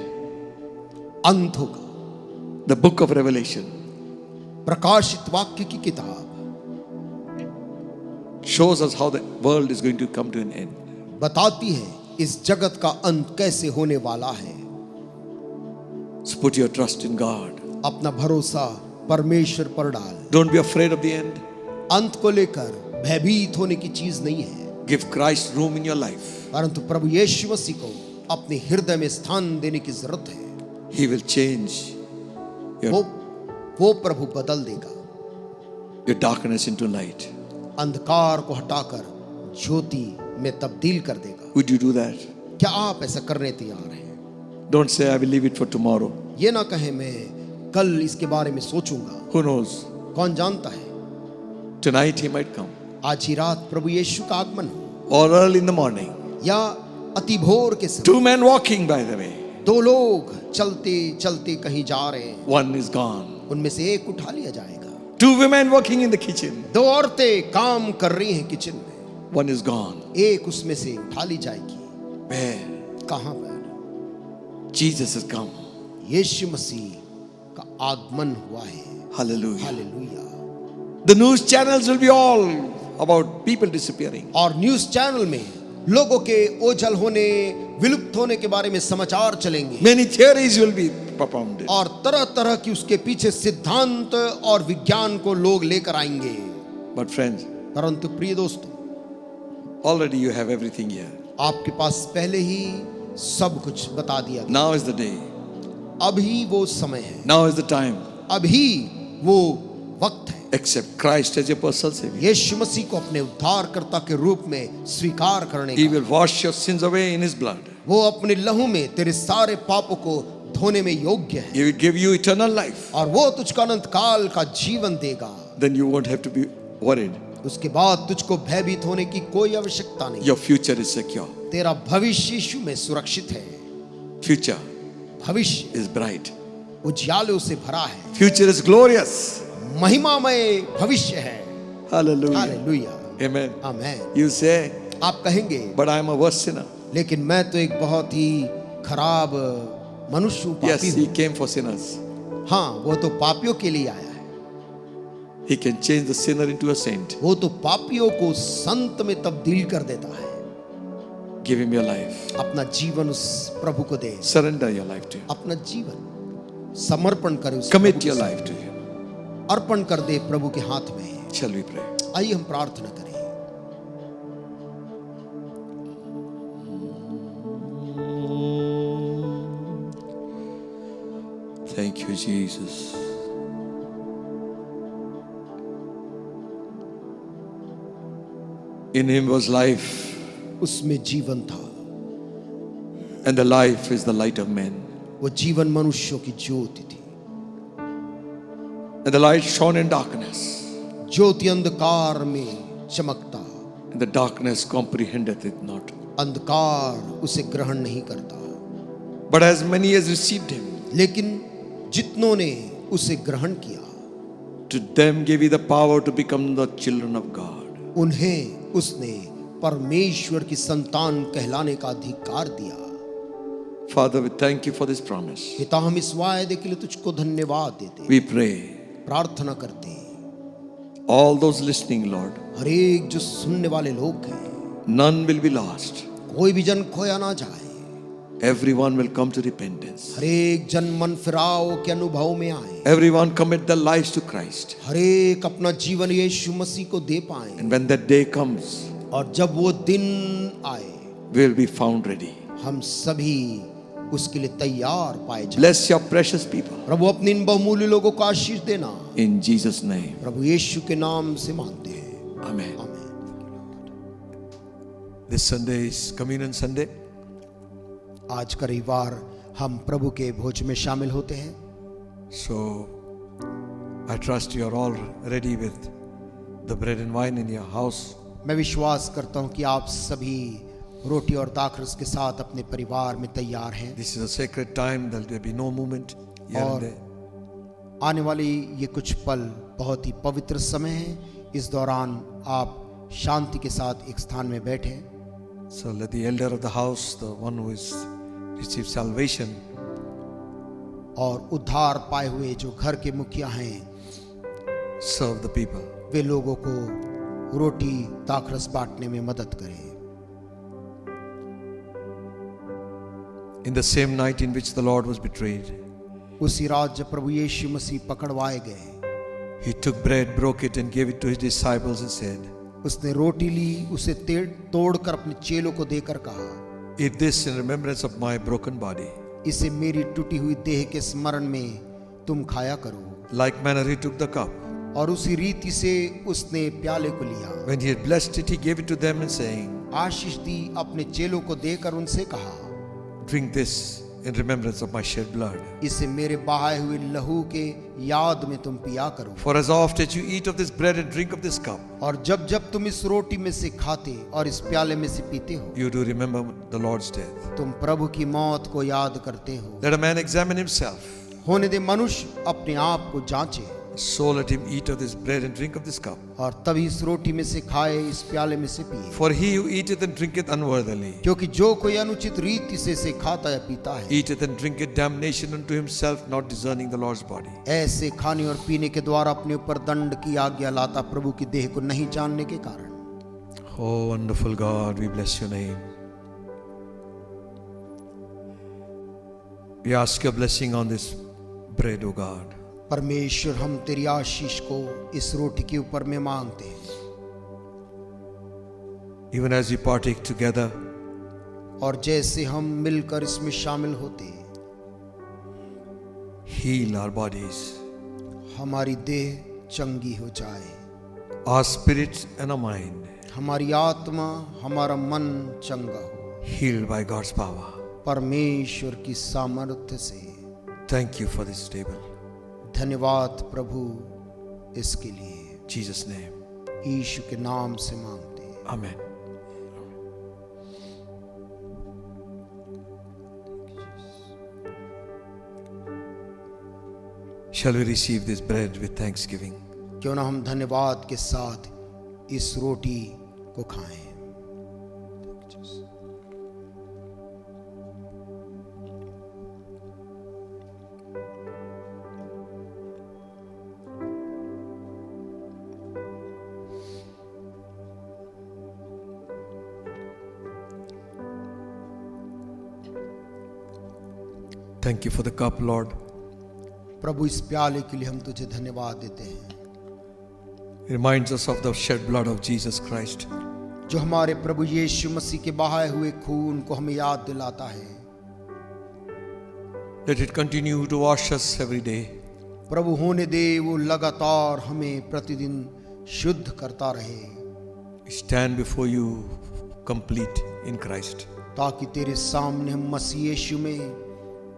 अंत होगा। The book of Revelation प्रकाशित वाक्य की किताब shows us how the world is going to come to an end. बताती है इस जगत का अंत कैसे होने वाला है। So put your trust in God. अपना भरोसा परमेश्वर पर डाल। Don't be afraid of the end. अंत को लेकर भयभीत होने की चीज नहीं है, Give Christ room in your life. परंतु प्रभु यीशु मसीह को अपने हृदय में स्थान देने की जरूरत है। He will change वो प्रभु बदल देगा your darkness into light. अंधकार को हटाकर ज्योति में तब्दील कर देगा। Would you do that? क्या आप ऐसा करने तैयार हैं? Don't say, I will leave it for tomorrow. ये ना कहें मैं कल इसके बारे में सोचूंगा। Who knows? कौन जानता है, Tonight he might come. आज ही रात प्रभु यीशु का आगमन हो, Or early in the morning. या अति भोर के समय। 2 men walking, by the way. दो लोग चलते चलते कहीं जा रहे हैं, One is gone. उनमें से एक उठा लिया जाएगा। 2 women working in the kitchen. दो औरतें काम कर रही हैं किचन में, One is gone. एक उसमें से उठा ली जाएगी। Where? कहां पर? Jesus has come. यीशु मसीह का आगमन हुआ है। Hallelujah. Hallelujah. The news channels will be all about people disappearing. और न्यूज चैनल में लोगों के ओझल होने, विलुप्त होने के बारे में समाचार चलेंगे, Many theories will be propounded. और तरह तरह की उसके पीछे सिद्धांत और विज्ञान को लोग लेकर आएंगे। But friends, परंतु प्रिय दोस्तों, already you have everything here. आपके पास पहले ही सब कुछ बता दिया गया। Now is the day. अभी वो समय है, Now is the time. अभी वो वक्त है। Accept Christ as your personal Savior. यीशु मसीह को अपने उद्धारकर्ता के रूप में स्वीकार करने He का। will wash your sins away in His blood. वो अपने लहू में तेरे सारे पापों को धोने में योग्य है, He will give you eternal life. और वो तुझको अनंत काल का जीवन देगा। Then you won't have to be worried. उसके बाद तुझको भयभीत होने की कोई आवश्यकता नहीं। Your future is secure. तेरा भविष्य यीशु में सुरक्षित है। Future भविष्य is bright. उजियालों से भरा है। Future is glorious. महिमामय भविष्य है। Hallelujah. Hallelujah. Amen. Amen. You say, आप कहेंगे, but I am a worse sinner. लेकिन मैं तो एक बहुत ही खराब मनुष्य हूं, Yes, पापी He हूं। came for sinners. हाँ, वो तो पापियों के लिए आया है। He can change the sinner into a saint. वो तो पापियों को संत में तब्दील कर देता है। Give Him your life. अपना जीवन उस प्रभु को दे। Surrender your life to Him. अपना जीवन समर्पण करे उस Commit प्रभु your के life to Him. सामने। अर्पण कर दे प्रभु के हाथ में। Shall we pray? आइए हम प्रार्थना करें। Thank you, Jesus. In Him was life, उसमें जीवन था, and the life is the light of men. वो जीवन मनुष्यों की ज्योति थी। And the light shone in darkness, ज्योति अंधकार में चमकता, and the darkness comprehendeth it not. अंधकार उसे ग्रहण नहीं करता। But as many as received Him, लेकिन जितनों ने उसे ग्रहण किया, to them gave He the power to become the children of God. उन्हें उसने परमेश्वर की संतान कहलाने का अधिकार दिया। Father, we thank You for this promise. पिता, हम इस वायदे के लिए तुझको धन्यवाद देते, We pray, प्रार्थना करते, all those listening, Lord, हर एक जो सुनने वाले लोग हैं, none will be lost. कोई भी जन खोया ना जाए। Everyone will come to repentance. हर एक जन मन फिराव के अनुभव में आए। Everyone commit their lives to Christ. हर एक अपना जीवन यीशु मसीह को दे पाए, And when that day comes, और जब वो दिन आए, we will be found ready. हम सभी उसके लिए तैयार पाए जाए। Bless Your precious people. प्रभु अपने इन बहुमूल्य लोगों को आशीष देना, In Jesus' name. प्रभु यीशु के नाम से मांगते हैं, Amen. आमीन। This Sunday is Communion Sunday. आज का रविवार हम प्रभु के भोज में शामिल होते हैं। So I trust you are all ready with the bread and wine in your house. मैं विश्वास करता हूं कि आप सभी रोटी और दाखरस के साथ अपने परिवार में तैयार हैं। This is a sacred time. There will be no movement here और and there. आने वाले ये कुछ पल बहुत ही पवित्र समय है। इस दौरान आप शांति के साथ एक स्थान में बैठे। So let the elder of the house, the one who has received salvation, और उद्धार पाए हुए जो घर के मुखिया हैं, serve the people. वे लोगों को रोटी दाखरस बांटने में मदद करें। In the same night in which the Lord was betrayed, उसी रात जब प्रभु यीशु मसीह पकड़वाए गए, he took bread, broke it and gave it to his disciples and said, उसने रोटी ली, उसे तोड़कर अपने चेलों को देकर कहा, eat this in remembrance of my broken body. इसे मेरी टूटी हुई देह के स्मरण में तुम खाया करो। Like manner he took the cup. और उसी रीति से उसने प्याले को लिया। When he had blessed it, he gave it to them and saying, आशीष दी, अपने चेलों को देकर उनसे कहा, drink this in remembrance of my shed blood. इसे मेरे बहाए हुए लहू के याद में तुम पिया करो। For as oft as you eat of this bread and drink of this cup, और जब जब तुम इस रोटी में से खाते और इस प्याले में से पीते हो, you do remember the Lord's death. तुम प्रभु की मौत को याद करते हो। Let a man examine himself. होने दे मनुष्य अपने आप को जांचे, So let him eat of this bread and drink of this cup. और तभी इस रोटी में से खाए, इस प्याले में से पिए। For he who eateth and drinketh unworthily, क्योंकि जो कोई अनुचित रीति से इसे खाता या पीता है, eateth and drinketh damnation unto himself, not discerning the Lord's body. ऐसे खाने और पीने के द्वारा अपने ऊपर दंड की आज्ञा लाता, प्रभु की देह को नहीं जानने के कारण। Oh wonderful God, we bless your name. We ask your blessing on this bread, O God. परमेश्वर, हम तेरी आशीष को इस रोटी के ऊपर में मांगते हैं। Even as we partake together, और जैसे हम मिलकर इसमें शामिल होते हैं, heal our bodies, हमारी देह चंगी हो जाए, our spirit and our mind, हमारी आत्मा, हमारा मन चंगा हो, healed by God's power. परमेश्वर की सामर्थ्य से। Thank you for this table. धन्यवाद प्रभु इसके लिए। Jesus' name. यीशु के नाम से मांगते हैं, Amen. Shall we receive this bread with thanksgiving? क्यों ना हम धन्यवाद के साथ इस रोटी को खाएं। Thank you for the cup, Lord. प्रभु, इस प्याले के लिए हम तुझे धन्यवाद देते हैं, It reminds us of the shed blood of Jesus Christ. जो हमारे प्रभु यीशु मसीह के बहाए हुए खून को हमें याद दिलाता है। Let it continue to wash us every day. प्रभु, होने दे वो लगातार हमें प्रतिदिन शुद्ध करता रहे, We stand before you complete in Christ. ताकि तेरे सामने हम मसीह यीशु में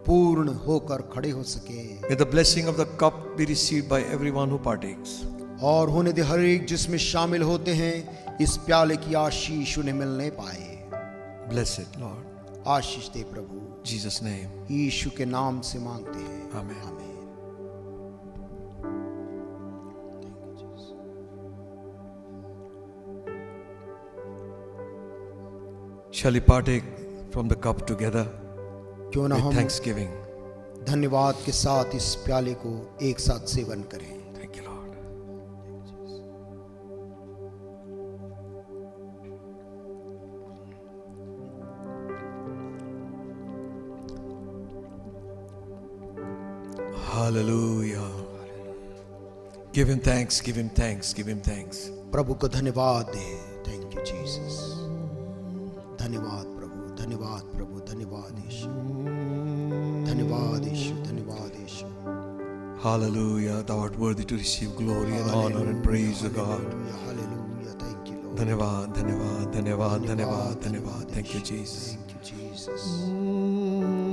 पूर्ण होकर खड़े हो सके। May the blessing of the cup be received by everyone who partakes. और होने दे हर एक जिसमें शामिल होते हैं, इस प्याले की आशीष उन्हें मिलने पाए। Bless it, Lord. Ashish they Prabhu, In Jesus' name. यीशु के नाम से मांगते हैं, Amen. आमीन। Shall we partake from the cup together क्यों ना with हम thanksgiving? धन्यवाद के साथ इस प्याले को एक साथ सेवन करें। Thank you, Lord. Hallelujah. Give him thanks, give him thanks, give him thanks. प्रभु को धन्यवाद दे। Thank you Jesus. धन्यवाद प्रभु, धन्यवाद प्रभु, धन्यवाद यीशु, धन्यवाद यीशु, धन्यवाद यीशु। Hallelujah. Thou art worthy to receive glory and honor and praise, O God. Hallelujah, thank you Lord. धन्यवाद, धन्यवाद, धन्यवाद, धन्यवाद, धन्यवाद. Thank you, Jesus. Thank you Jesus,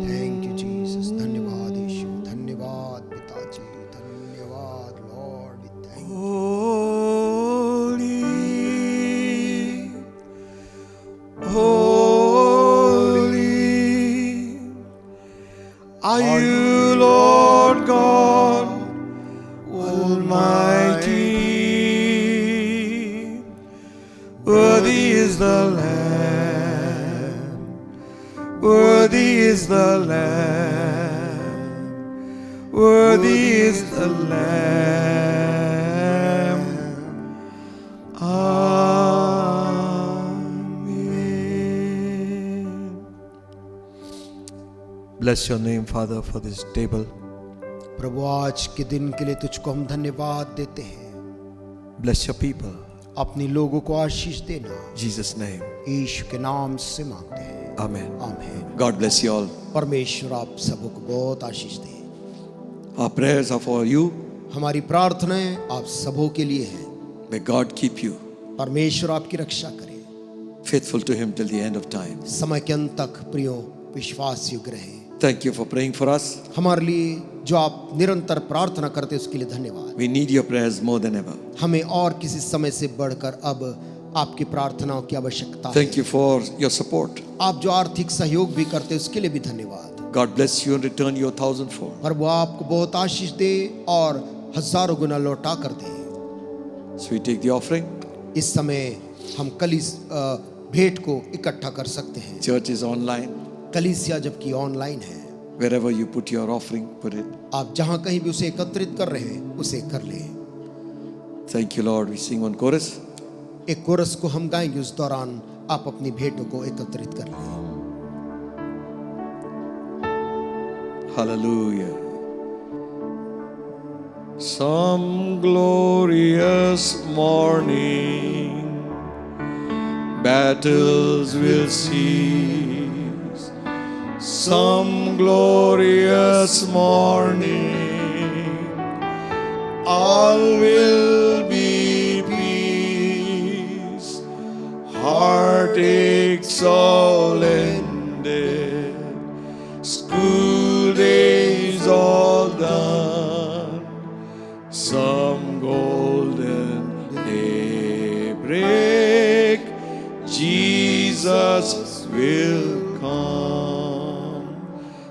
thank you Jesus. धन्यवाद यीशु, धन्यवाद पिताजी, धन्यवाद Lord, thank you. Holy are you, Lord God Almighty. Worthy is the Lamb. Worthy is the Lamb. Worthy is the Lamb. Amen. Bless your name, Father, for this table. प्रभु आज के दिन के लिए तुझको हम धन्यवाद देते हैं। Bless your people. अपने लोगों को आशीष देना, Jesus' name. यीशु के नाम से मांगते हैं, Amen. आमीन। God bless you all. परमेश्वर आप सबों को बहुत आशीष दे। Our prayers are for you. हमारी प्रार्थनाएं आप सबों के लिए हैं। May God keep you परमेश्वर आपकी रक्षा करे, faithful to Him till the end of time. समय के अंत तक प्रियो विश्वास योग्य रहे। Thank you for praying for us. हमारे लिए जो आप निरंतर प्रार्थना करते हैं उसके लिए धन्यवाद। We need your prayers more than ever. हमें और किसी समय से बढ़कर अब आपकी प्रार्थनाओं की आवश्यकता है। Thank you for your support. आप जो आर्थिक सहयोग भी करते हैं उसके लिए भी धन्यवाद। God bless you and return you 1,000-fold. पर वो आपको बहुत आशीष दे और हजारों गुना लौटा कर दे। So we take the offering. इस समय हम भेंट को इकट्ठा कर सकते हैं। Church is online. कलीसिया जबकि ऑनलाइन है, Wherever you put your offering, put it. आप जहां कहीं भी उसे एकत्रित कर रहे हैं उसे कर लें। Thank you, Lord. We sing one chorus. एक कोरस को हम गाएंगे, उस दौरान आप अपनी भेंटों को एकत्रित कर लें। Hallelujah. Some glorious morning, battles will cease. Some glorious morning, all will be peace. Heartaches all ended, school days all done. Some golden daybreak, Jesus will come.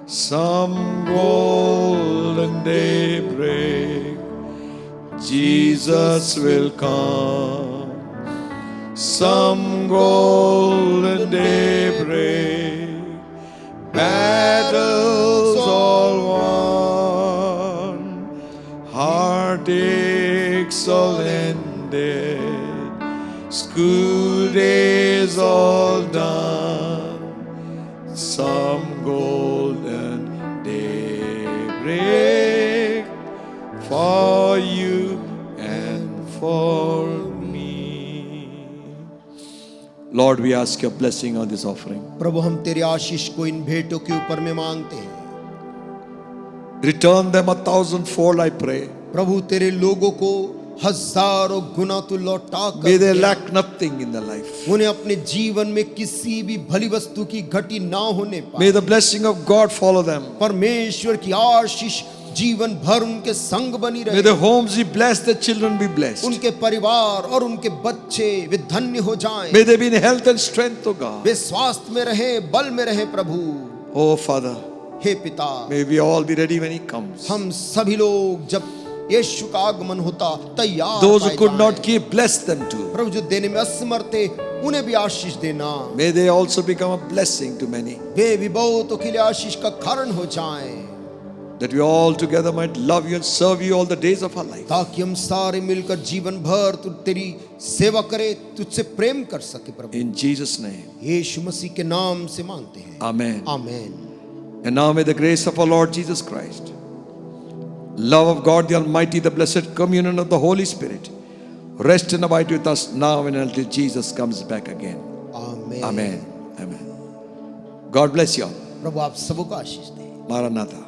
Some golden daybreak, Jesus will come. Some golden daybreak, battles all won, heartaches all ended, school days all done. Some golden daybreak for you and for me. Lord, we ask your blessing on this offering. प्रभु हम तेरी आशीष को इन भेंटों के ऊपर में मांगते हैं। Return them 1,000-fold, I pray. प्रभु तेरे लोगों को हजारों गुना तू लौटा कर May they they. lack nothing in their life. उन्हें अपने जीवन में किसी भी भली वस्तु की घटी ना होने May पाए। the blessing of God follow them. परमेश्वर की आशीष जीवन भर उनके संग बनी May रहे। the homes be blessed, the children be blessed. उनके परिवार और उनके बच्चे वे धन्य हो जाएं। May they be in health and strength, O God. वे स्वास्थ्य में रहे, बल में रहे। प्रभु Oh Father, हे पिता, may we all be ready when He comes. हम सभी लोग जब यीशु का आगमन होता तैयार Those who पाए could not जाएं। give, bless them too. प्रभु जो देने में असमर्थ थे उन्हें भी आशीष देना। May they also become a blessing to many. वे भी बहुतों के लिए आशीष का कारण हो जाएं, That we all together might love you and serve you all the days of our life. ताकि हम सारे मिलकर जीवन भर तू तेरी सेवा करे, तुझसे प्रेम कर सके। प्रभु In Jesus' name. यीशु मसीह के नाम से मांगते हैं, Amen. Amen. And now may the grace of our Lord Jesus Christ, love of God the Almighty, the blessed communion of the Holy Spirit, rest and abide with us now and until Jesus comes back again. Amen. Amen. Amen. God bless you all. प्रभु आप सबको आशीष दे। Maranatha.